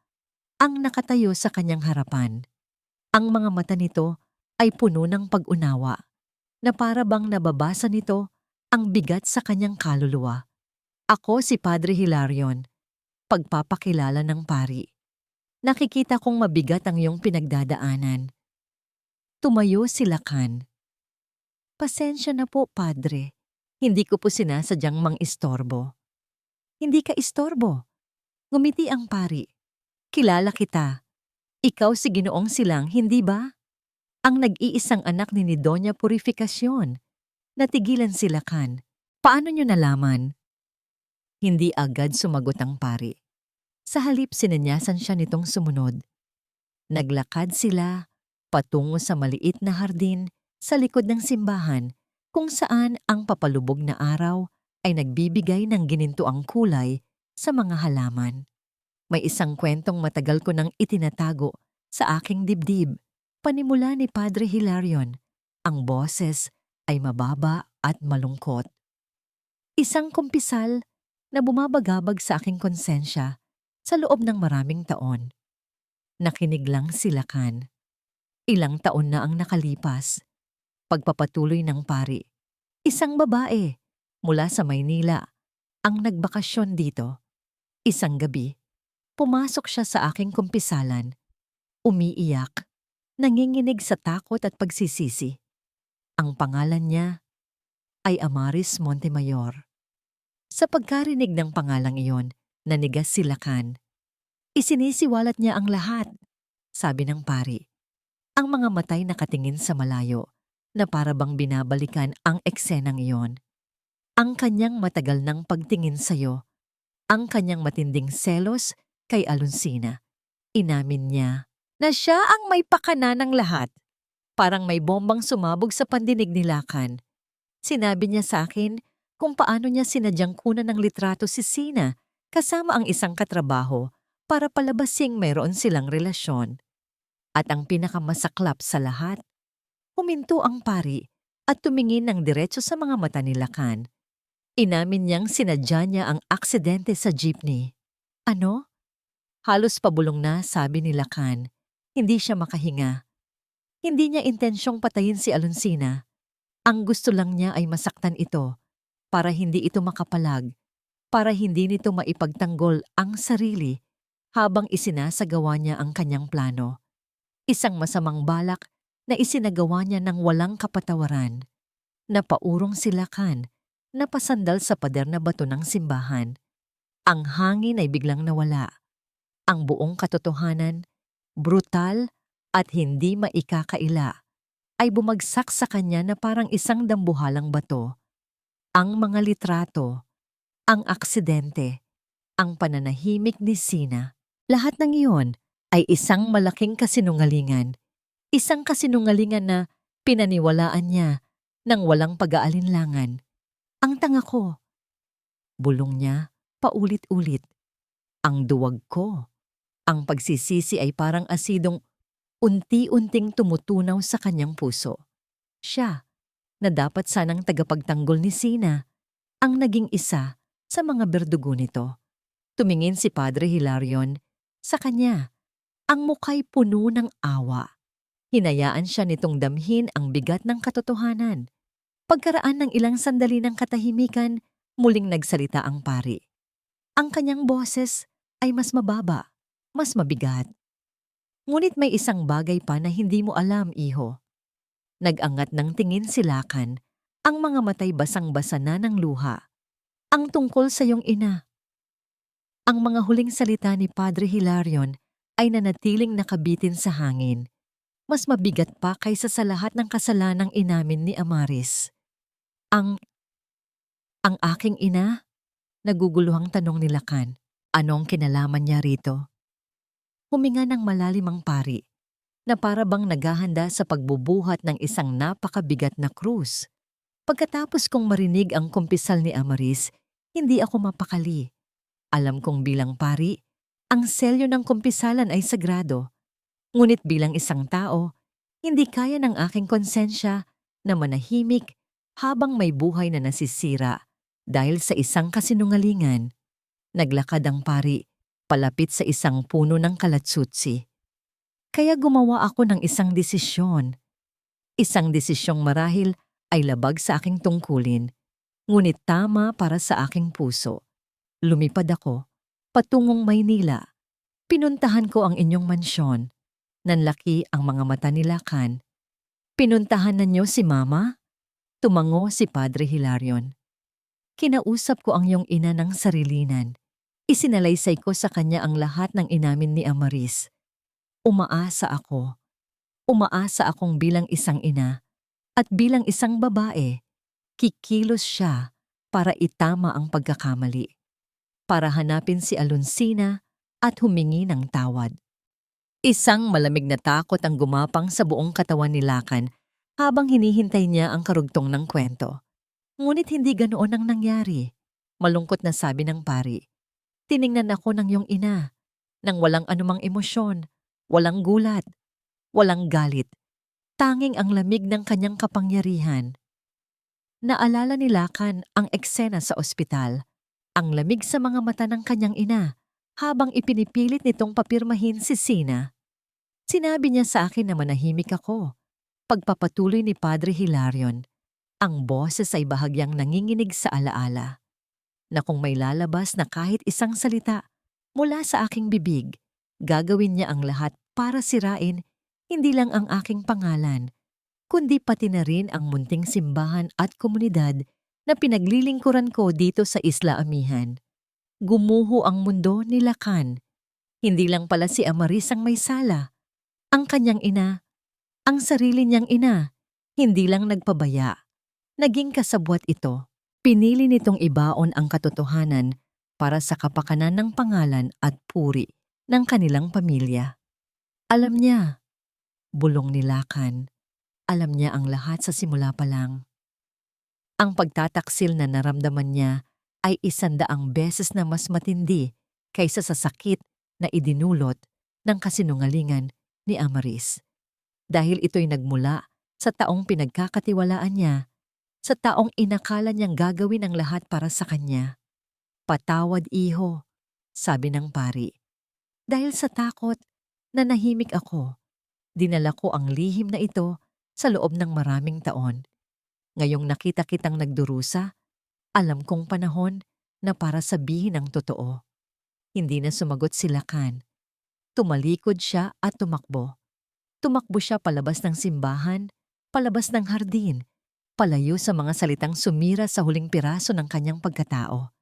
ang nakatayo sa kanyang harapan. Ang mga mata nito ay puno ng pag-unawa, na para bang nababasa nito ang bigat sa kanyang kaluluwa. Ako si Padre Hilarion, pagpapakilala ng pari. Nakikita kong mabigat ang iyong pinagdadaanan. Tumayo si Lakan. Pasensya na po, Padre. Hindi ko po sinasadyang mang-istorbo. Hindi ka istorbo. Ngumiti ang pari. Kilala kita. Ikaw si Ginoong Silang, hindi ba? Ang nag-iisang anak ni Doña Purificación. Natigilan si Lakan. Paano niyo nalaman? Hindi agad sumagot ang pari. Sa halip sinanyasan siya nitong sumunod. Naglakad sila patungo sa maliit na hardin sa likod ng simbahan kung saan ang papalubog na araw ay nagbibigay ng ginintuang kulay sa mga halaman. May isang kwentong matagal ko nang itinatago sa aking dibdib, panimula ni Padre Hilarion. Ang boses ay mababa at malungkot. Isang kumpisal na bumabagabag sa aking konsensya Sa loob ng maraming taon, nakinig lang si Lakan. Ilang taon na ang nakalipas. Pagpapatuloy ng pari. Isang babae mula sa Maynila ang nagbakasyon dito. Isang gabi, pumasok siya sa aking kumpisalan. Umiiyak, nanginginig sa takot at pagsisisi. Ang pangalan niya ay Amaris Montemayor. Sa pagkarinig ng pangalang iyon, nanigas si Lakan. Isinisiwalat niya ang lahat, sabi ng pari. Ang mga matay nakatingin sa malayo na para bang binabalikan ang eksenang iyon. Ang kanyang matagal ng pagtingin sa'yo, ang kanyang matinding selos kay Alonsina. Inamin niya na siya ang may pakana ng lahat. Parang may bombang sumabog sa pandinig ni Lakan. Sinabi niya sa akin kung paano niya sinadyang kunan ng litrato si Sina kasama ang isang katrabaho para palabasing mayroon silang relasyon. At ang pinakamasaklap sa lahat, huminto ang pari at tumingin ng diretso sa mga mata ni Lakan. Inamin niyang sinadya niya ang aksidente sa jeepney. Ano? Halos pabulong na, sabi ni Lakan. Hindi siya makahinga. Hindi niya intensyong patayin si Alonsina. Ang gusto lang niya ay masaktan ito para hindi ito makapalag, para hindi nito maipagtanggol ang sarili habang isinasagawa niya ang kanyang plano. Isang masamang balak na isinagawa niya ng walang kapatawaran. Napaurong si Lakan, napasandal sa pader na bato ng simbahan. Ang hangin ay biglang nawala. Ang buong katotohanan, brutal at hindi maikakaila, ay bumagsak sa kanya na parang isang dambuhalang bato. Ang mga litrato, ang aksidente, ang pananahimik ni Sina, lahat ng iyon ay isang malaking kasinungalingan. Isang kasinungalingan na pinaniwalaan niya ng walang pag-aalinlangan. Ang tanga ko. Bulong niya paulit-ulit. Ang duwag ko. Ang pagsisisi ay parang asidong unti-unting tumutunaw sa kanyang puso. Siya, na dapat sanang tagapagtanggol ni Sina, ang naging isa sa mga berdugo nito. Tumingin si Padre Hilarion sa kanya. Ang muka'y puno ng awa. Hinayaan siya nitong damhin ang bigat ng katotohanan. Pagkaraan ng ilang sandali ng katahimikan, muling nagsalita ang pari. Ang kanyang boses ay mas mababa, mas mabigat. Ngunit may isang bagay pa na hindi mo alam, iho. Nag-angat ng tingin si Lakan, ang mga matay basang-basa na ng luha. Ang tungkol sa iyong ina. Ang mga huling salita ni Padre Hilarion ay nanatiling nakabitin sa hangin. Mas mabigat pa kaysa sa lahat ng kasalanang inamin ni Amaris. Ang aking ina? Naguguluhang tanong ni Lakan. Anong kinalaman niya rito? Huminga ng malalim ang pari, na para bang naghahanda sa pagbubuhat ng isang napakabigat na krus. Pagkatapos kong marinig ang kumpisal ni Amaris, hindi ako mapakali. Alam kong bilang pari, ang selyo ng kumpisalan ay sagrado. Ngunit bilang isang tao, hindi kaya ng aking konsensya na manahimik habang may buhay na nasisira dahil sa isang kasinungalingan. Naglakad ang pari palapit sa isang puno ng kalatsutsi. Kaya gumawa ako ng isang desisyon. Isang desisyong marahil ay labag sa aking tungkulin, ngunit tama para sa aking puso. Lumipad ako, patungong Maynila. Pinuntahan ko ang inyong mansyon. Nanlaki ang mga mata ni Lakan. Pinuntahan na niyo si Mama? Tumango si Padre Hilarion. Kinausap ko ang iyong ina ng sarilinan. Isinalaysay ko sa kanya ang lahat ng inamin ni Amaris. Umaasa ako. Umaasa akong bilang isang ina at bilang isang babae, kikilos siya para itama ang pagkakamali. Para hanapin si Alonsina at humingi ng tawad. Isang malamig na takot ang gumapang sa buong katawan ni Lakan habang hinihintay niya ang karugtong ng kwento. Ngunit hindi ganoon ang nangyari. Malungkot na sabi ng pari. Tiningnan ako ng iyong ina, nang walang anumang emosyon, walang gulat, walang galit. Tanging ang lamig ng kanyang kapangyarihan. Naalala ni Lakan ang eksena sa ospital, ang lamig sa mga mata ng kanyang ina, habang ipinipilit nitong papirmahin si Sina. Sinabi niya sa akin na manahimik ako. Pagpapatuloy ni Padre Hilarion, ang boses ay bahagyang nanginginig sa alaala, na kung may lalabas na kahit isang salita mula sa aking bibig, gagawin niya ang lahat para sirain hindi lang ang aking pangalan, kundi pati na rin ang munting simbahan at komunidad na pinaglilingkuran ko dito sa Isla Amihan. Gumuho ang mundo ni Lacan. Hindi lang pala si Amaris ang may sala. Ang kanyang ina, ang sarili niyang ina, hindi lang nagpabaya. Naging kasabwat ito. Pinili nitong ibaon ang katotohanan para sa kapakanan ng pangalan at puri ng kanilang pamilya. Alam niya, bulong ni Lacan, alam niya ang lahat sa simula pa lang. Ang pagtataksil na naramdaman niya ay 100 beses na mas matindi kaysa sa sakit na idinulot ng kasinungalingan ni Amaris. Dahil ito'y nagmula sa taong pinagkakatiwalaan niya, sa taong inakala niyang gagawin ang lahat para sa kanya. Patawad, iho, sabi ng pari. Dahil sa takot, nanahimik ako. Dinala ko ang lihim na ito sa loob ng maraming taon. Ngayong nakita kitang nagdurusa, alam kong panahon na para sabihin ang totoo. Hindi na sumagot si Lacan. Tumalikod siya at tumakbo. Tumakbo siya palabas ng simbahan, palabas ng hardin, palayo sa mga salitang sumira sa huling piraso ng kanyang pagkatao.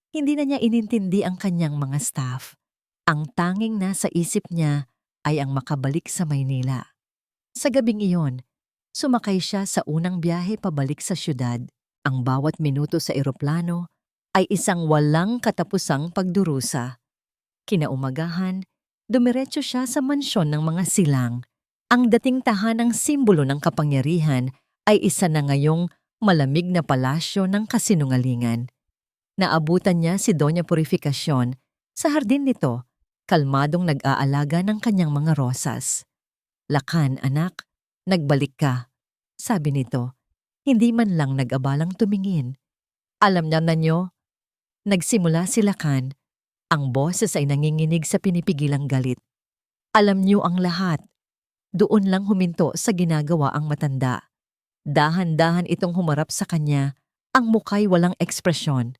Hindi na niya inintindi ang kanyang mga staff. Ang tanging nasa isip niya ay ang makabalik sa Maynila. Sa gabing iyon, sumakay siya sa unang biyahe pabalik sa syudad. Ang bawat minuto sa eroplano ay isang walang katapusang pagdurusa. Kinaumagahan, dumiretso siya sa mansyon ng mga silang. Ang dating tahanang simbolo ng kapangyarihan ay isa na ngayong malamig na palasyo ng kasinungalingan. Naabutan niya si Doña Purificación sa hardin nito, kalmadong nag-aalaga ng kanyang mga rosas. Lacan, anak, nagbalik ka, sabi nito. Hindi man lang nag-abalang tumingin. Alam niya na niyo, nagsimula si Lacan. Ang boses ay nanginginig sa pinipigilang galit. Alam niyo ang lahat. Doon lang huminto sa ginagawa ang matanda. Dahan-dahan itong humarap sa kanya, ang muka'y walang ekspresyon.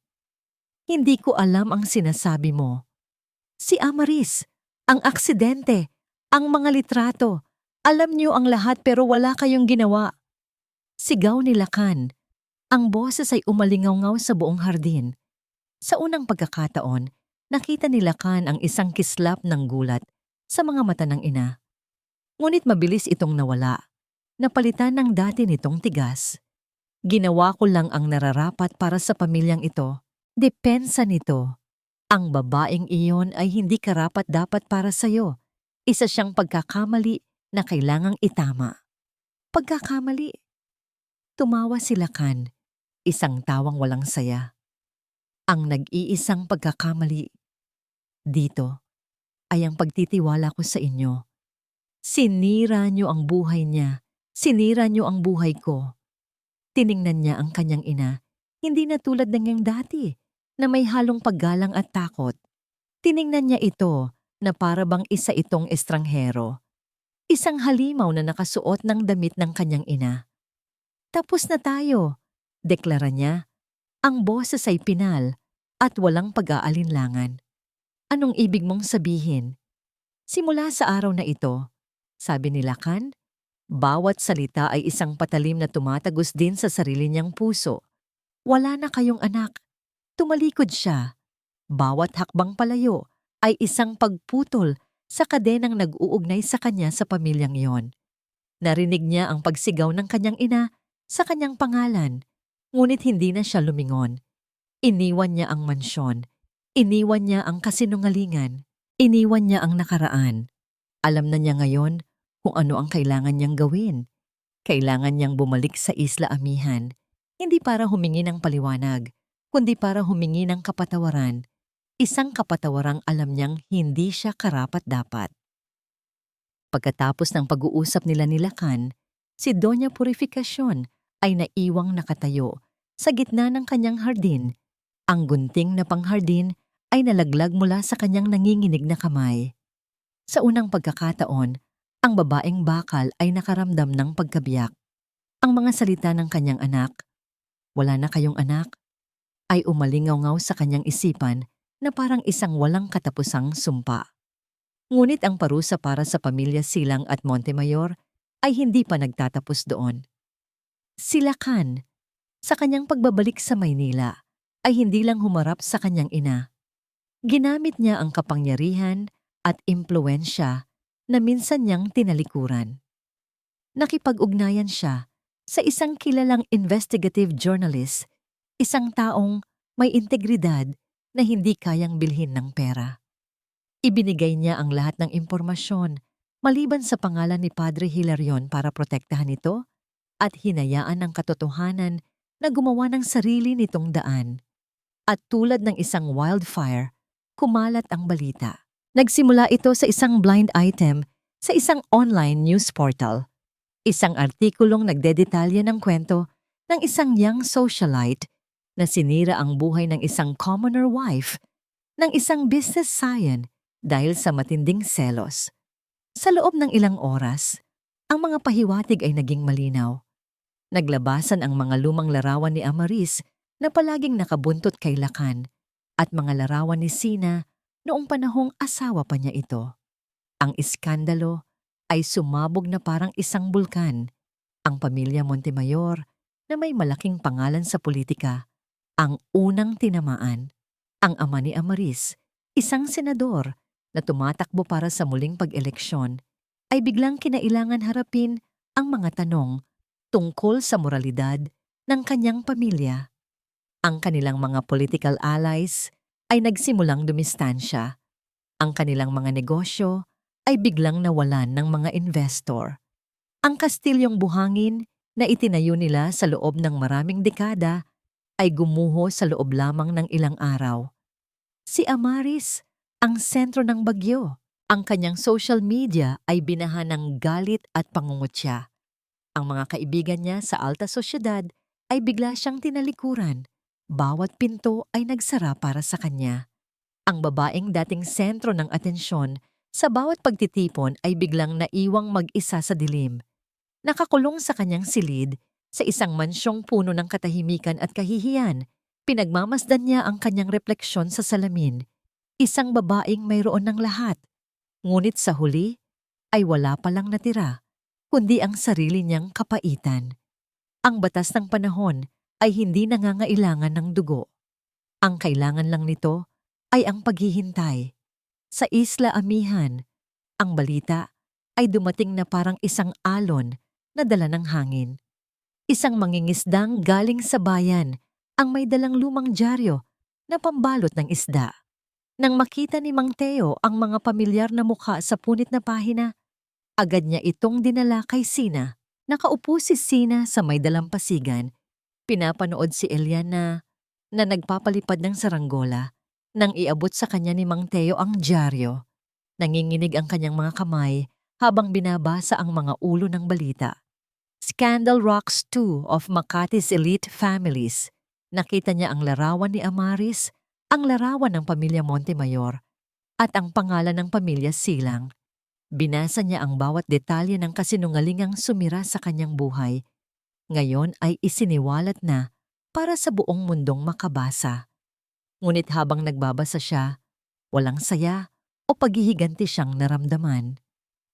Hindi ko alam ang sinasabi mo. Si Amaris, ang aksidente, ang mga litrato. Alam niyo ang lahat pero wala kayong ginawa. Sigaw ni Lacan. Ang boses ay umalingaw-ngaw sa buong hardin. Sa unang pagkakataon, nakita ni Lacan ang isang kislap ng gulat sa mga mata ng ina. Ngunit mabilis itong nawala. Napalitan ng dati nitong tigas. Ginawa ko lang ang nararapat para sa pamilyang ito. Depensa nito. Ang babaeng iyon ay hindi karapat-dapat para sa'yo. Isa siyang pagkakamali na kailangang itama. Pagkakamali? Tumawa si Lacan, isang tawang walang saya. Ang nag-iisang pagkakamali dito ay ang pagtitiwala ko sa inyo. Sinira niyo ang buhay niya. Sinira niyo ang buhay ko. Tiningnan niya ang kanyang ina, hindi na tulad ng yung dati, na may halong paggalang at takot. Tiningnan niya ito na para bang isa itong estranghero. Isang halimaw na nakasuot ng damit ng kanyang ina. Tapos na tayo, deklara niya. Ang boses ay pinal at walang pag-aalinlangan. Anong ibig mong sabihin? Simula sa araw na ito, sabi ni Lacan, bawat salita ay isang patalim na tumatagos din sa sarili niyang puso. Wala na kayong anak. Tumalikod siya. Bawat hakbang palayo ay isang pagputol sa kadenang nag-uugnay sa kanya sa pamilyang iyon. Narinig niya ang pagsigaw ng kanyang ina sa kanyang pangalan, ngunit hindi na siya lumingon. Iniwan niya ang mansyon. Iniwan niya ang kasinungalingan. Iniwan niya ang nakaraan. Alam na niya ngayon kung ano ang kailangan niyang gawin. Kailangan niyang bumalik sa Isla Amihan, hindi para humingi ng paliwanag, kundi para humingi ng kapatawaran. Isang kapatawarang alam niyang hindi siya karapat-dapat. Pagkatapos ng pag-uusap nila ni Lacan, si Doña Purificación ay naiwang nakatayo sa gitna ng kanyang hardin. Ang gunting na panghardin ay nalaglag mula sa kanyang nanginginig na kamay. Sa unang pagkakataon, ang babaeng bakal ay nakaramdam ng pagkabiyak. Ang mga salita ng kanyang anak, "Wala na kayong anak," ay umalingaw-ngaw sa kanyang isipan na parang isang walang katapusang sumpa. Ngunit ang parusa para sa pamilya Silang at Montemayor ay hindi pa nagtatapos doon. Si Lacan, sa kanyang pagbabalik sa Maynila, ay hindi lang humarap sa kanyang ina. Ginamit niya ang kapangyarihan at impluwensya na minsan niyang tinalikuran. Nakipag-ugnayan siya sa isang kilalang investigative journalist, isang taong may integridad na hindi kayang bilhin ng pera. Ibinigay niya ang lahat ng impormasyon maliban sa pangalan ni Padre Hilarion para protektahan ito at hinayaan ang katotohanan na gumawa ng sarili nitong daan. At tulad ng isang wildfire, kumalat ang balita. Nagsimula ito sa isang blind item sa isang online news portal. Isang artikulong nagdedetalye ng kwento ng isang young socialite na sinira ang buhay ng isang commoner wife ng isang business scion dahil sa matinding selos. Sa loob ng ilang oras, ang mga pahiwatig ay naging malinaw. Naglabasan ang mga lumang larawan ni Amaris na palaging nakabuntot kay Lacan at mga larawan ni Sina noong panahong asawa pa niya ito. Ang iskandalo ay sumabog na parang isang bulkan. Ang pamilya Montemayor na may malaking pangalan sa politika ang unang tinamaan. Ang ama ni Amaris, isang senador na tumatakbo para sa muling pag-eleksyon, ay biglang kinailangan harapin ang mga tanong tungkol sa moralidad ng kanyang pamilya. Ang kanilang mga political allies ay nagsimulang dumistansya. Ang kanilang mga negosyo ay biglang nawalan ng mga investor. Ang kastilyong buhangin na itinayo nila sa loob ng maraming dekada ay gumuho sa loob lamang ng ilang araw. Si Amaris, ang sentro ng bagyo. Ang kanyang social media ay binaha ng galit at pangungutya. Ang mga kaibigan niya sa alta sosyedad ay bigla siyang tinalikuran. Bawat pinto ay nagsara para sa kanya. Ang babaeng dating sentro ng atensyon sa bawat pagtitipon ay biglang naiwang mag-isa sa dilim. Nakakulong sa kanyang silid sa isang mansyong puno ng katahimikan at kahihiyan. Pinagmamasdan niya ang kanyang refleksyon sa salamin. Isang babaeng mayroon ng lahat. Ngunit sa huli ay wala palang natira, kundi ang sarili niyang kapaitan. Ang batas ng panahon ay hindi nangangailangan ng dugo. Ang kailangan lang nito ay ang paghihintay. Sa Isla Amihan, ang balita ay dumating na parang isang alon na dala ng hangin. Isang mangingisdang galing sa bayan ang may dalang lumang dyaryo na pambalot ng isda. Nang makita ni Mang Teo ang mga pamilyar na mukha sa punit na pahina, agad niya itong dinala kay Sina. Nakaupo si Sina sa may dalampasigan. Pinapanood si Eliana na nagpapalipad ng saranggola nang iabot sa kanya ni Mang Teo ang dyaryo. Nanginginig ang kanyang mga kamay habang binabasa ang mga ulo ng balita. Scandal rocks two of Makati's elite families. Nakita niya ang larawan ni Amaris, ang larawan ng pamilya Montemayor, at ang pangalan ng pamilya Silang. Binasa niya ang bawat detalye ng kasinungalingang sumira sa kanyang buhay. Ngayon ay isiniwalat na para sa buong mundong makabasa. Ngunit habang nagbabasa siya, walang saya o paghihiganti siyang naramdaman.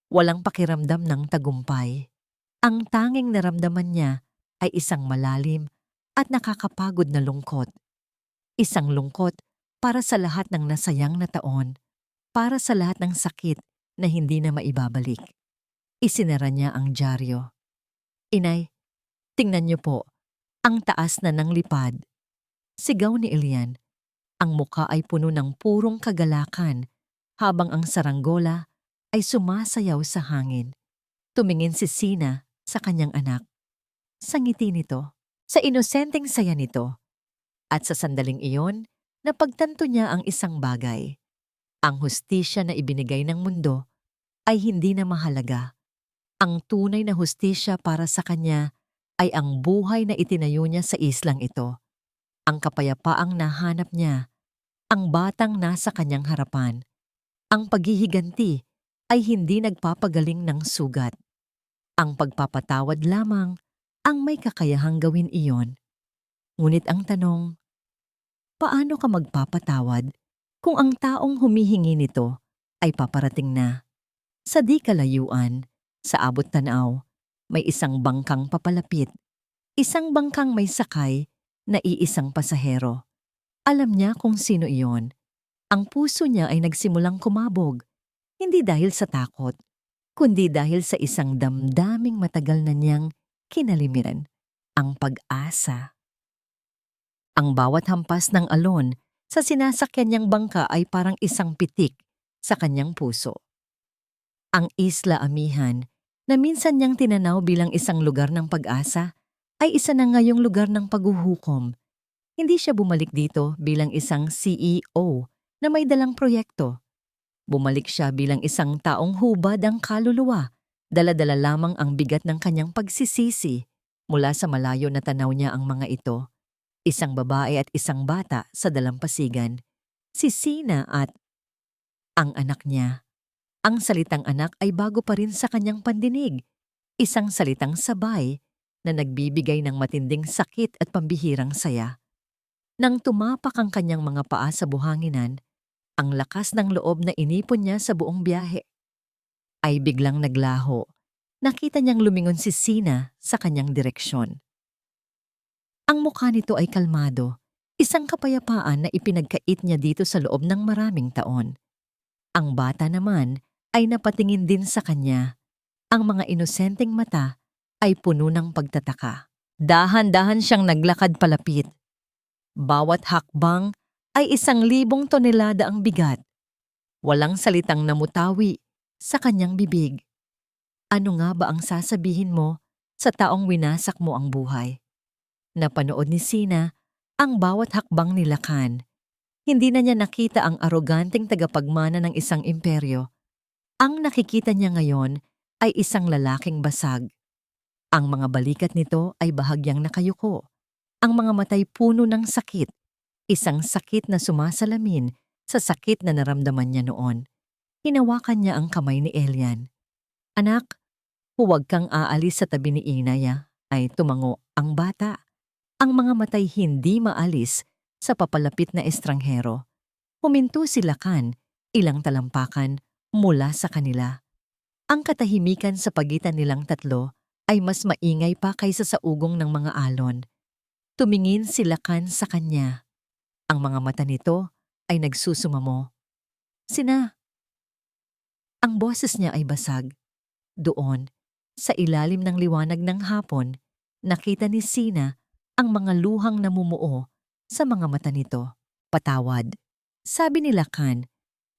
Walang pakiramdam ng tagumpay. Ang tanging naramdaman niya ay isang malalim at nakakapagod na lungkot. Isang lungkot para sa lahat ng nasayang na taon, para sa lahat ng sakit na hindi na maibabalik. Isinara niya ang dyaryo. Inay, tingnan niyo po, ang taas na ng lipad. Sigaw ni Elian. Ang muka ay puno ng purong kagalakan, habang ang saranggola ay sumasayaw sa hangin. Tumingin si Sina sa kanyang anak. Sa ngiti nito, sa inosenteng saya nito. At sa sandaling iyon, napagtanto niya ang isang bagay. Ang hustisya na ibinigay ng mundo ay hindi na mahalaga. Ang tunay na hustisya para sa kanya ay ang buhay na itinayo niya sa islang ito. Ang kapayapaang nahanap niya Ang batang nasa kanyang harapan. Ang paghihiganti ay hindi nagpapagaling ng sugat. Ang pagpapatawad lamang ang may kakayahang gawin iyon. Ngunit ang tanong, paano ka magpapatawad kung ang taong humihingi nito ay paparating na? Sa di kalayuan, sa abot tanaw, may isang bangkang papalapit. Isang bangkang may sakay na iisang pasahero. Alam niya kung sino iyon. Ang puso niya ay nagsimulang kumabog, hindi dahil sa takot, kundi dahil sa isang damdaming matagal na niyang kinalimiran, ang pag-asa. Ang bawat hampas ng alon sa sinasakyan niyang bangka ay parang isang pitik sa kanyang puso. Ang Isla Amihan, na minsan niyang tinanaw bilang isang lugar ng pag-asa, ay isa na ngayong lugar ng paghuhukom. Hindi siya bumalik dito bilang isang CEO na may dalang proyekto. Bumalik siya bilang isang taong hubad ang kaluluwa, dala-dala lamang ang bigat ng kanyang pagsisisi. Mula sa malayo na tanaw niya ang mga ito, isang babae at isang bata sa dalampasigan, si Sina at ang anak niya. Ang salitang anak ay bago pa rin sa kanyang pandinig, isang salitang sabay na nagbibigay ng matinding sakit at pambihirang saya. Nang tumapak ang kanyang mga paa sa buhanginan, ang lakas ng loob na inipon niya sa buong biyahe ay biglang naglaho. Nakita niyang lumingon si Sina sa kanyang direksyon. Ang mukha nito ay kalmado, isang kapayapaan na ipinagkait niya dito sa loob ng maraming taon. Ang bata naman ay napatingin din sa kanya. Ang mga inosenteng mata ay puno ng pagtataka. Dahan-dahan siyang naglakad palapit. Bawat hakbang ay 1,000 tonelada ang bigat. Walang salitang namutawi sa kanyang bibig. Ano nga ba ang sasabihin mo sa taong winasak mo ang buhay? Napanood ni Sina ang bawat hakbang ni Lakan. Hindi na niya nakita ang aroganteng tagapagmana ng isang imperyo. Ang nakikita niya ngayon ay isang lalaking basag. Ang mga balikat nito ay bahagyang nakayuko. Ang mga matay puno ng sakit. Isang sakit na sumasalamin sa sakit na naramdaman niya noon. Hinawakan niya ang kamay ni Elian. Anak, huwag kang aalis sa tabi ni Inay, ay tumango ang bata. Ang mga matay hindi maalis sa papalapit na estranghero. Huminto si Lakan, ilang talampakan mula sa kanila. Ang katahimikan sa pagitan nilang tatlo ay mas maingay pa kaysa sa ugong ng mga alon. Tumingin si Lakan sa kanya. Ang mga mata nito ay nagsusumamo. Sina? Ang boses niya ay basag. Doon, sa ilalim ng liwanag ng hapon, nakita ni Sina ang mga luhang namumuo sa mga mata nito. Patawad. Sabi ni Lakan,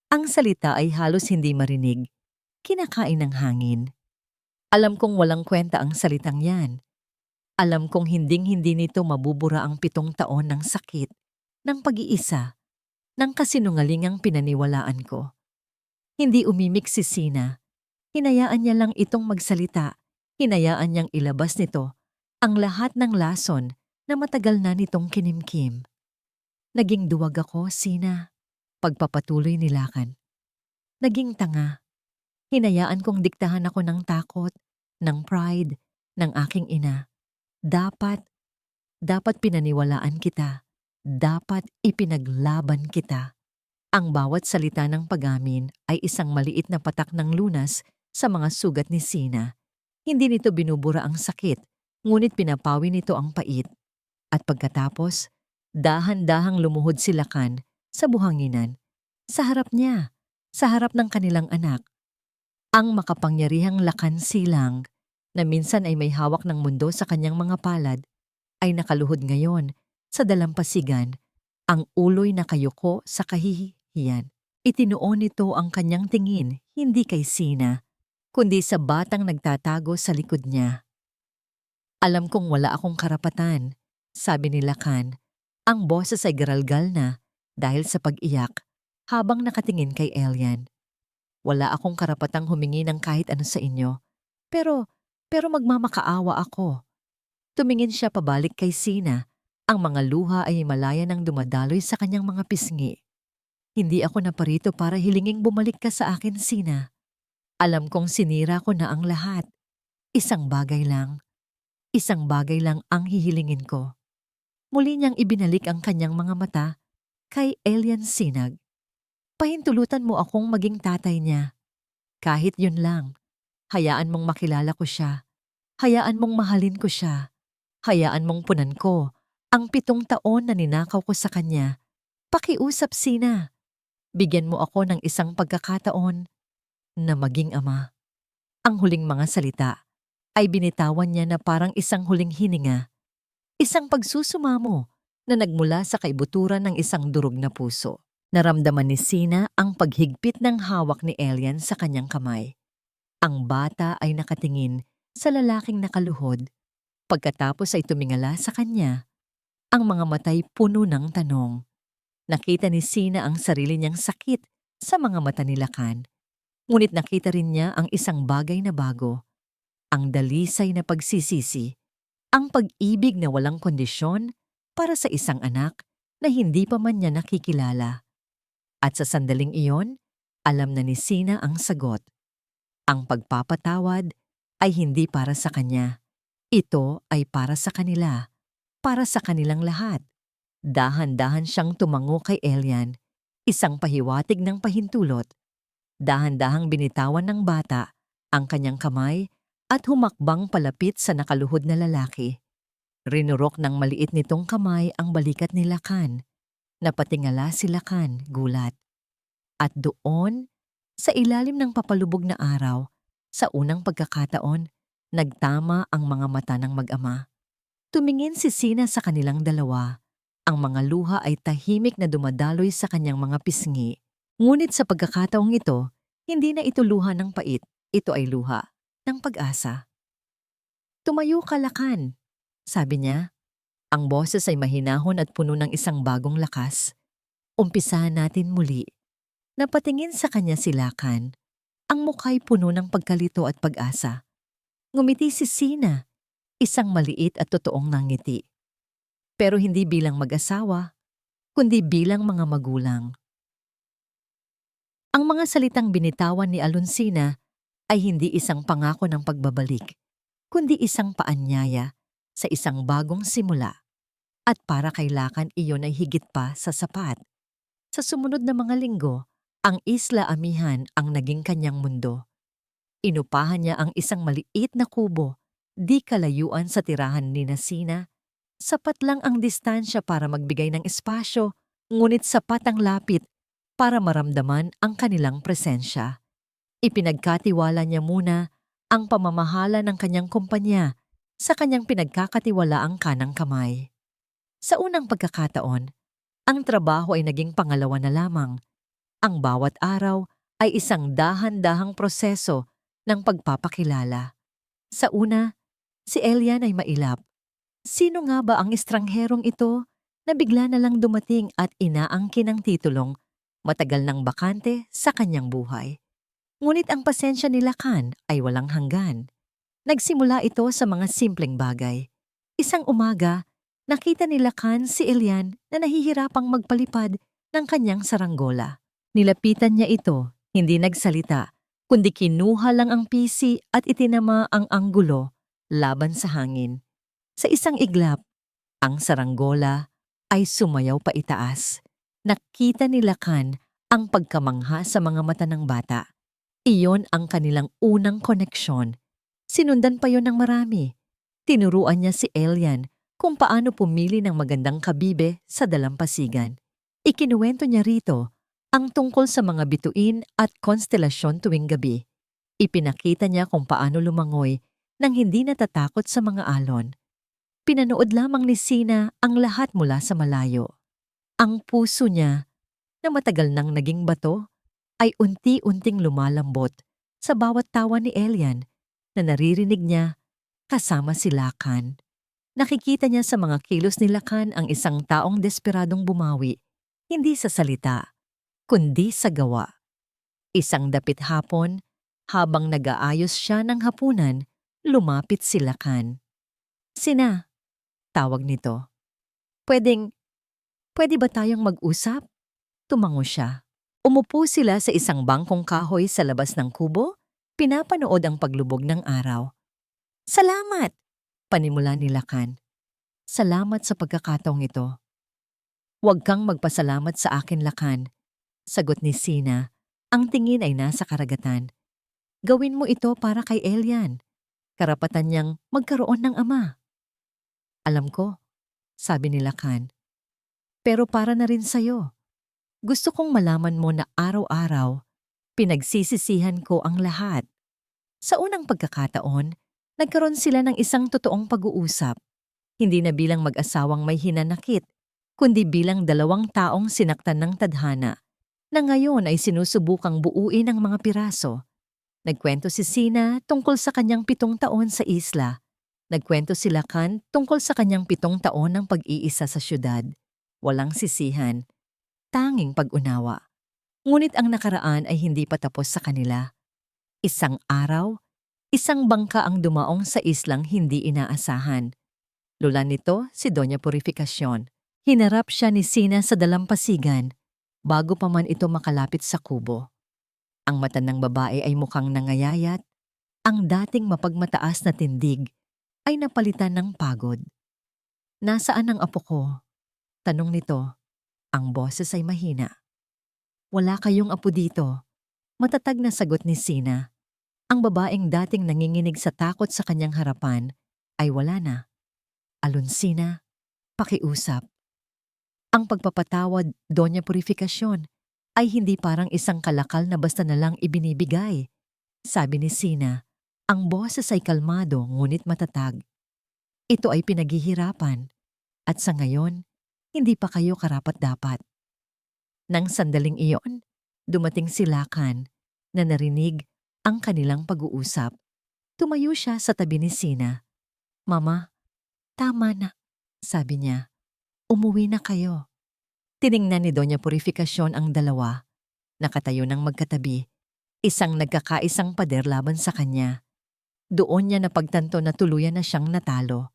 ang salita ay halos hindi marinig. Kinakain ng hangin. Alam kong walang kwenta ang salitang yan. Alam kong hinding-hindi nito mabubura ang 7 taon ng sakit, ng pag-iisa, ng kasinungalingang pinaniwalaan ko. Hindi umimik si Sina. Hinayaan niya lang itong magsalita. Hinayaan niyang ilabas nito ang lahat ng lason na matagal na nitong kinimkim. Naging duwag ako, Sina. Pagpapatuloy ni Lakan. Naging tanga. Hinayaan kong diktahan ako ng takot, ng pride, ng aking ina. Dapat pinaniwalaan kita. Dapat ipinaglaban kita. Ang bawat salita ng pag-amin ay isang maliit na patak ng lunas sa mga sugat ni Sina. Hindi nito binubura ang sakit, ngunit pinapawi nito ang pait. At pagkatapos, dahan-dahang lumuhod si Lakan sa buhanginan, sa harap niya, sa harap ng kanilang anak. Ang makapangyarihang Lakan Silang, na minsan ay may hawak ng mundo sa kanyang mga palad, ay nakaluhod ngayon sa dalampasigan, ang uloy na kayuko sa kahihiyan. Itinuon nito ang kanyang tingin hindi kay Sina, kundi sa batang nagtatago sa likod niya. Alam kong wala akong karapatan, sabi ni Lakan. Ang boses ay garalgal na dahil sa pag-iyak habang nakatingin kay Elian. Wala akong karapatang humingi ng kahit ano sa inyo, pero magmamakaawa ako. Tumingin siya pabalik kay Sina. Ang mga luha ay malaya nang dumadaloy sa kanyang mga pisngi. Hindi ako naparito para hilinging bumalik ka sa akin, Sina. Alam kong sinira ko na ang lahat. Isang bagay lang. Isang bagay lang ang hihilingin ko. Muli niyang ibinalik ang kanyang mga mata kay Elian Sinag. Pahintulutan mo akong maging tatay niya. Kahit yun lang, hayaan mong makilala ko siya. Hayaan mong mahalin ko siya. Hayaan mong punan ko ang 7 taon na ninakaw ko sa kanya. Pakiusap, Sina. Bigyan mo ako ng isang pagkakataon na maging ama. Ang huling mga salita ay binitawan niya na parang isang huling hininga. Isang pagsusumamo na nagmula sa kaibuturan ng isang durog na puso. Naramdaman ni Sina ang paghigpit ng hawak ni Elian sa kanyang kamay. Ang bata ay nakatingin sa lalaking nakaluhod. Pagkatapos ay tumingala sa kanya. Ang mga matay puno ng tanong. Nakita ni Sina ang sarili niyang sakit sa mga mata ni Lakan. Ngunit nakita rin niya ang isang bagay na bago. Ang dalisay na pagsisisi. Ang pag-ibig na walang kondisyon para sa isang anak na hindi pa man niya nakikilala. At sa sandaling iyon, alam na ni Sina ang sagot. Ang pagpapatawad ay hindi para sa kanya. Ito ay para sa kanila, para sa kanilang lahat. Dahan-dahan siyang tumango kay Elian, isang pahiwatig ng pahintulot. Dahan-dahang binitawan ng bata ang kanyang kamay at humakbang palapit sa nakaluhod na lalaki. Rinurok ng maliit nitong kamay ang balikat ni Lakan. Napatingala si Lakan, gulat. At doon, sa ilalim ng papalubog na araw, sa unang pagkakataon, nagtama ang mga mata ng mag-ama. Tumingin si Sina sa kanilang dalawa. Ang mga luha ay tahimik na dumadaloy sa kanyang mga pisngi. Ngunit sa pagkakataong ito, hindi na ito luha ng pait. Ito ay luha ng pag-asa. Tumayo ka, Lakan, sabi niya. Ang boses ay mahinahon at puno ng isang bagong lakas. Umpisahan natin muli. Napatingin sa kanya si Lakan. Ang mukha'y puno ng pagkalito at pag-asa. Ngumiti si Sina, isang maliit at totoong nangiti. Pero hindi bilang mag-asawa, kundi bilang mga magulang. Ang mga salitang binitawan ni Alonsina ay hindi isang pangako ng pagbabalik, kundi isang paanyaya sa isang bagong simula. At para kay Lakan iyon ay higit pa sa sapat. Sa sumunod na mga linggo, ang Isla Amihan ang naging kanyang mundo. Inupahan niya ang isang maliit na kubo, di kalayuan sa tirahan ni Sina. Sapat lang ang distansya para magbigay ng espasyo, ngunit sapat ang lapit para maramdaman ang kanilang presensya. Ipinagkatiwala niya muna ang pamamahala ng kanyang kumpanya sa kanyang pinagkakatiwalaang kanang kamay. Sa unang pagkakataon, ang trabaho ay naging pangalawa na lamang. Ang bawat araw ay isang dahan-dahang proseso ng pagpapakilala. Sa una, si Elian ay mailap. Sino nga ba ang estrangherong ito na bigla na lang dumating at inaangkin ang titulong matagal ng bakante sa kanyang buhay? Ngunit ang pasensya ni Lakan ay walang hanggan. Nagsimula ito sa mga simpleng bagay. Isang umaga, nakita ni Lakan si Elian na nahihirapang magpalipad ng kanyang saranggola. Nilapitan niya ito, hindi nagsalita, kundi kinuha lang ang pisi at itinama ang anggulo laban sa hangin. Sa isang iglap, ang saranggola ay sumayaw pa itaas. Nakita ni Lakan ang pagkamangha sa mga mata ng bata. Iyon ang kanilang unang koneksyon. Sinundan pa yon ng marami. Tinuruan niya si Elian kung paano pumili ng magandang kabibe sa dalampasigan. Ikinuwento niya rito ang tungkol sa mga bituin at konstelasyon tuwing gabi. Ipinakita niya kung paano lumangoy nang hindi natatakot sa mga alon. Pinanood lamang ni Sina ang lahat mula sa malayo. Ang puso niya, na matagal nang naging bato, ay unti-unting lumalambot sa bawat tawa ni Elian na naririnig niya kasama si Lakan. Nakikita niya sa mga kilos ni Lakan ang isang taong desperadong bumawi, hindi sa salita, kundi sa gawa. Isang dapit hapon, habang nag-aayos siya ng hapunan, lumapit si Lakan. Sina, tawag nito. Pwede ba tayong mag-usap? Tumango siya. Umupo sila sa isang bangkong kahoy sa labas ng kubo, pinapanood ang paglubog ng araw. Salamat! Panimula ni Lakan. Salamat sa pagkakataong ito. Huwag kang magpasalamat sa akin, Lakan. Sagot ni Sina. Ang tingin ay nasa karagatan. Gawin mo ito para kay Elian. Karapatan niyang magkaroon ng ama. Alam ko, sabi ni Lakan. Pero para na rin sa'yo. Gusto kong malaman mo na araw-araw, pinagsisisihan ko ang lahat. Sa unang pagkakataon, nagkaroon sila ng isang totoong pag-uusap. Hindi na bilang mag-asawang may hinanakit, kundi bilang dalawang taong sinaktan ng tadhana, na ngayon ay sinusubukang buuin ang mga piraso. Nagkwento si Sina tungkol sa kanyang 7 taon sa isla. Nagkwento si Lakan tungkol sa kanyang 7 taon ng pag-iisa sa syudad. Walang sisihan, tanging pag-unawa. Ngunit ang nakaraan ay hindi pa tapos sa kanila. Isang araw, isang bangka ang dumaong sa islang hindi inaasahan. Lula nito si Doña Purificacion. Hinarap siya ni Sina sa dalampasigan bago pa man ito makalapit sa kubo. Ang mata ng babae ay mukhang nangayayat. Ang dating mapagmataas na tindig ay napalitan ng pagod. Nasaan ang apo ko? Tanong nito. Ang boses ay mahina. Wala kayong apo dito. Matatag na sagot ni Sina. Ang babaeng dating nanginginig sa takot sa kanyang harapan ay wala na. Alonsina, pakiusap. Ang pagpapatawad, Doña Purificacion, ay hindi parang isang kalakal na basta na lang ibinibigay. Sabi ni Sina, ang boses ay kalmado ngunit matatag. Ito ay pinaghihirapan, at sa ngayon, hindi pa kayo karapat-dapat. Nang sandaling iyon, dumating si Lakan na narinig ang kanilang pag-uusap. Tumayo siya sa tabi ni Sina. Mama, tama na, sabi niya. Umuwi na kayo. Tiningnan ni Doña Purificacion ang dalawa. Nakatayo ng magkatabi. Isang nagkakaisang pader laban sa kanya. Doon niya napagtanto na tuluyan na siyang natalo.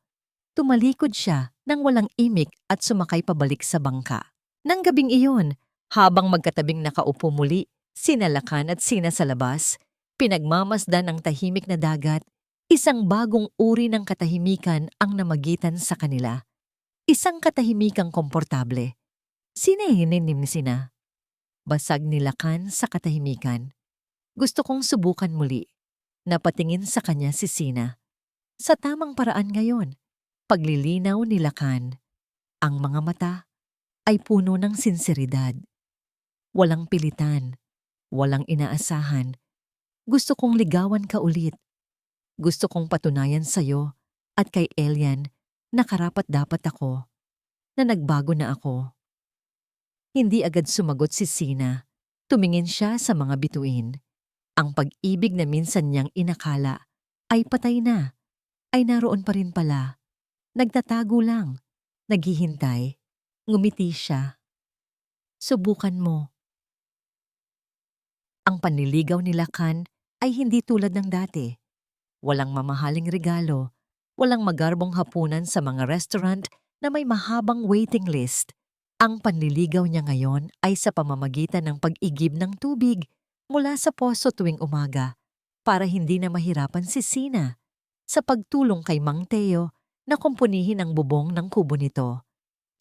Tumalikod siya nang walang imik at sumakay pabalik sa bangka. Nang gabing iyon, habang magkatabing nakaupo muli, sina Lakan at Sina sa labas, pinagmamasdan ang tahimik na dagat, isang bagong uri ng katahimikan ang namagitan sa kanila. Isang katahimikang komportable. Sinihinin ni Sina. Basag ni Lakan sa katahimikan. Gusto kong subukan muli. Napatingin sa kanya si Sina. Sa tamang paraan ngayon, paglilinaw ni Lakan. Ang mga mata ay puno ng sinseridad. Walang pilitan, walang inaasahan. Gusto kong ligawan ka ulit. Gusto kong patunayan sa'yo at kay Elian na karapat-dapat ako, na nagbago na ako. Hindi agad sumagot si Sina. Tumingin siya sa mga bituin. Ang pag-ibig na minsan niyang inakala ay patay na, ay naroon pa rin pala. Nagtatago lang, naghihintay. Ngumiti siya. Subukan mo. Ang panliligaw ni Lakan ay hindi tulad ng dati. Walang mamahaling regalo, walang magarbong hapunan sa mga restaurant na may mahabang waiting list. Ang panliligaw niya ngayon ay sa pamamagitan ng pag-igib ng tubig mula sa poso tuwing umaga para hindi na mahirapan si Sina sa pagtulong kay Mang Teo na kumpunihin ang bubong ng kubo nito,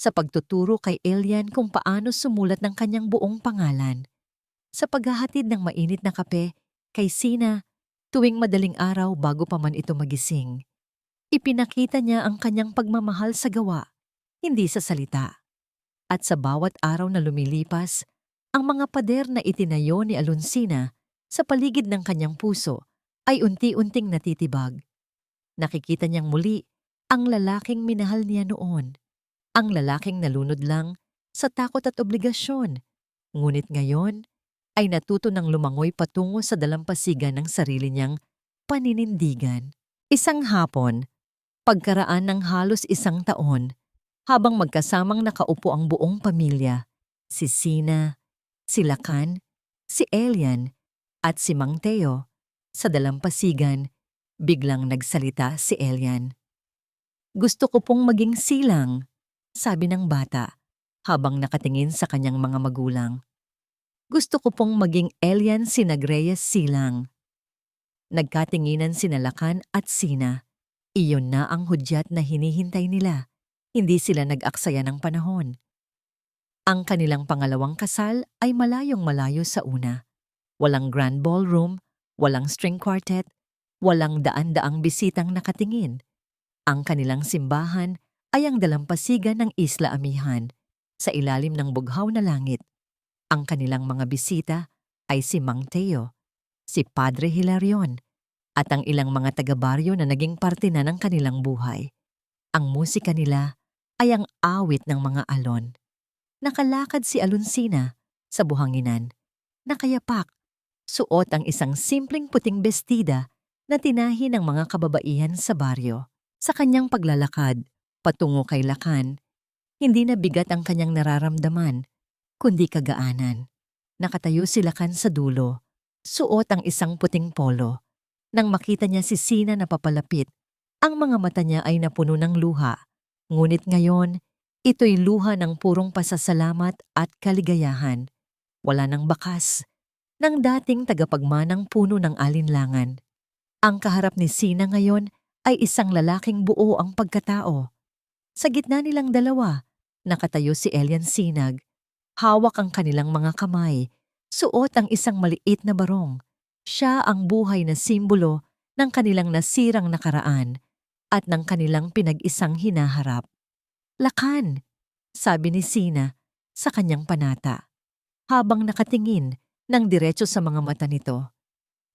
sa pagtuturo kay Elian kung paano sumulat ng kanyang buong pangalan, sa paghahatid ng mainit na kape kay Sina tuwing madaling araw bago pa man ito magising. Ipinakita niya ang kanyang pagmamahal sa gawa, hindi sa salita. At sa bawat araw na lumilipas, ang mga pader na itinayo ni Alonsina sa paligid ng kanyang puso ay unti-unting natitibag. Nakikita niyang muli ang lalaking minahal niya noon, ang lalaking nalunod lang sa takot at obligasyon, ngunit ngayon ay natuto ng lumangoy patungo sa dalampasigan ng sarili niyang paninindigan. Isang hapon, pagkaraan ng halos 1 taon, habang magkasamang nakaupo ang buong pamilya, si Sina, si Lakan, si Elian, at si Mang Teo, sa dalampasigan, biglang nagsalita si Elian. Gusto ko pong maging silang, sabi ng bata, habang nakatingin sa kanyang mga magulang. Gusto ko pong maging Elian Sinag-Reyes Silang. Nagkatinginan sina Lakan at Sina. Iyon na ang hudyat na hinihintay nila. Hindi sila nag-aksaya ng panahon. Ang kanilang pangalawang kasal ay malayong malayo sa una. Walang grand ballroom, walang string quartet, walang daan-daang bisitang nakatingin. Ang kanilang simbahan ay ang dalampasigan ng Isla Amihan sa ilalim ng bughaw na langit. Ang kanilang mga bisita ay si Mang Teo, si Padre Hilarion, at ang ilang mga taga-baryo na naging parte na ng kanilang buhay. Ang musika nila ay ang awit ng mga alon. Nakalakad si Alonsina sa buhanginan. Nakayapak, suot ang isang simpleng puting bestida na tinahi ng mga kababaihan sa baryo. Sa kanyang paglalakad, patungo kay Lakan, hindi na bigat ang kanyang nararamdaman, kundi kagaanan. Nakatayo si Lakan sa dulo, suot ang isang puting polo. Nang makita niya si Sina na papalapit, ang mga mata niya ay napuno ng luha. Ngunit ngayon, ito'y luha ng purong pasasalamat at kaligayahan. Wala nang bakas ng dating tagapagmanang puno ng alinlangan. Ang kaharap ni Sina ngayon ay isang lalaking buo ang pagkatao. Sa gitna nilang dalawa, nakatayo si Elian Sinag. Hawak ang kanilang mga kamay, suot ang isang maliit na barong. Siya ang buhay na simbolo ng kanilang nasirang nakaraan at ng kanilang pinag-isang hinaharap. Lakan, sabi ni Sina sa kanyang panata, habang nakatingin ng diretso sa mga mata nito.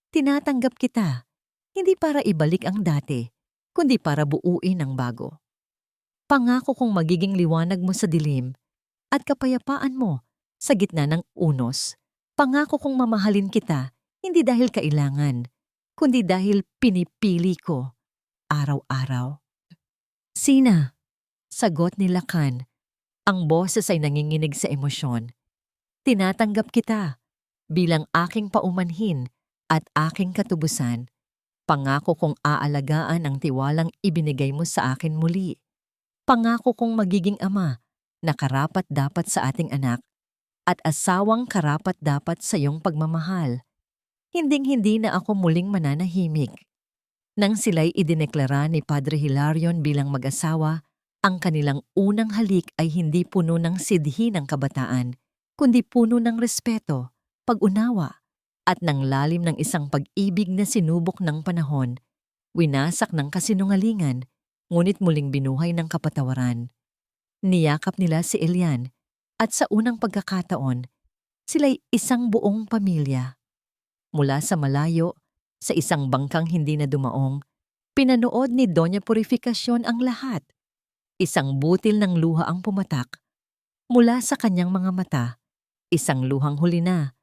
Tinatanggap kita, hindi para ibalik ang dati, kundi para buuin ang bago. Pangako kong magiging liwanag mo sa dilim at kapayapaan mo sa gitna ng unos. Pangako kong mamahalin kita, hindi dahil kailangan, kundi dahil pinipili ko, araw-araw. Sina, sagot ni Lakan. Ang boses ay nanginginig sa emosyon. Tinatanggap kita bilang aking paumanhin at aking katubusan. Pangako kong aalagaan ang tiwalang ibinigay mo sa akin muli. Pangako kong magiging ama na karapat-dapat sa ating anak at asawang karapat-dapat sa iyong pagmamahal. Hinding-hindi na ako muling mananahimik. Nang sila'y idineklara ni Padre Hilarion bilang mag-asawa, ang kanilang unang halik ay hindi puno ng sidhi ng kabataan, kundi puno ng respeto, pag-unawa, at ng lalim ng isang pag-ibig na sinubok ng panahon, winasak ng kasinungalingan, ngunit muling binuhay ng kapatawaran. Niyakap nila si Elian, at sa unang pagkakataon, sila'y isang buong pamilya. Mula sa malayo, sa isang bangkang hindi na dumaong, pinanood ni Doña Purificación ang lahat. Isang butil ng luha ang pumatak. Mula sa kanyang mga mata, isang luhang huli na.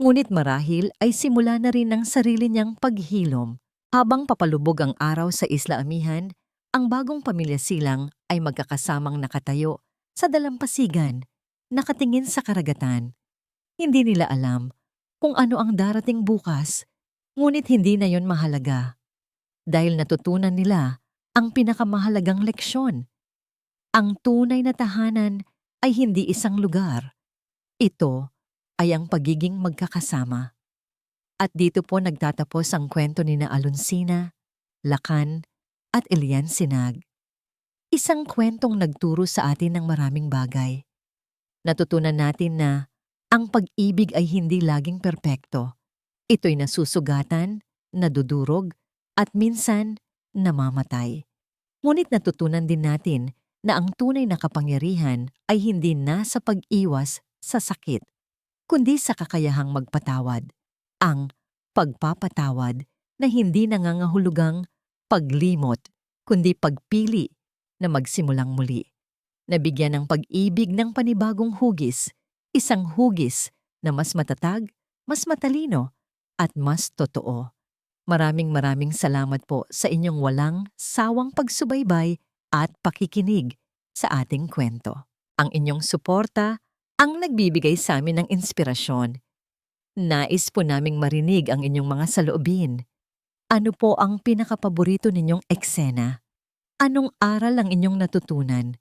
Ngunit marahil ay simula na rin ng sarili niyang paghilom. Habang papalubog ang araw sa Isla Amihan, ang bagong pamilya Silang ay magkakasamang nakatayo sa dalampasigan, nakatingin sa karagatan. Hindi nila alam kung ano ang darating bukas, ngunit hindi na yon mahalaga. Dahil natutunan nila ang pinakamahalagang leksyon. Ang tunay na tahanan ay hindi isang lugar. Ito ay ang pagiging magkakasama. At dito po nagtatapos ang kwento ni na Alonsina, Lakan, at Elian Sinag. Isang kwentong nagturo sa atin ng maraming bagay. Natutunan natin na ang pag-ibig ay hindi laging perpekto. Ito'y nasusugatan, nadudurog, at minsan namamatay. Ngunit natutunan din natin na ang tunay na kapangyarihan ay hindi nasa pag-iwas sa sakit, kundi sa kakayahang magpatawad. Ang pagpapatawad na hindi nangangahulugang paglimot, kundi pagpili na magsimulang muli. Nabigyan ng pag-ibig ng panibagong hugis, isang hugis na mas matatag, mas matalino, at mas totoo. Maraming salamat po sa inyong walang sawang pagsubaybay at pakikinig sa ating kwento. Ang inyong suporta ang nagbibigay sa amin ng inspirasyon. Nais po naming marinig ang inyong mga saloobin. Ano po ang pinakapaborito ninyong eksena? Anong aral ang inyong natutunan?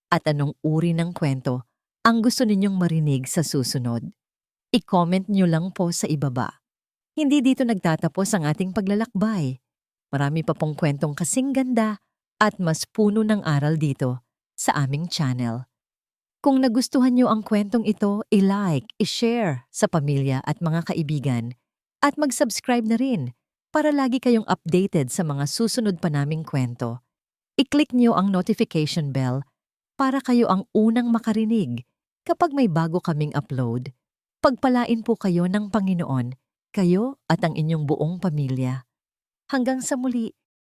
At anong uri ng kwento ang gusto ninyong marinig sa susunod? I-comment nyo lang po sa ibaba. Hindi dito nagtatapos ang ating paglalakbay. Marami pa pong kwentong kasing ganda at mas puno ng aral dito sa aming channel. Kung nagustuhan nyo ang kwentong ito, i-like, i-share sa pamilya at mga kaibigan at mag-subscribe na rin para lagi kayong updated sa mga susunod pa naming kwento. I-click nyo ang notification bell para kayo ang unang makarinig kapag may bago kaming upload. Pagpalain po kayo ng Panginoon, kayo at ang inyong buong pamilya. Hanggang sa muli,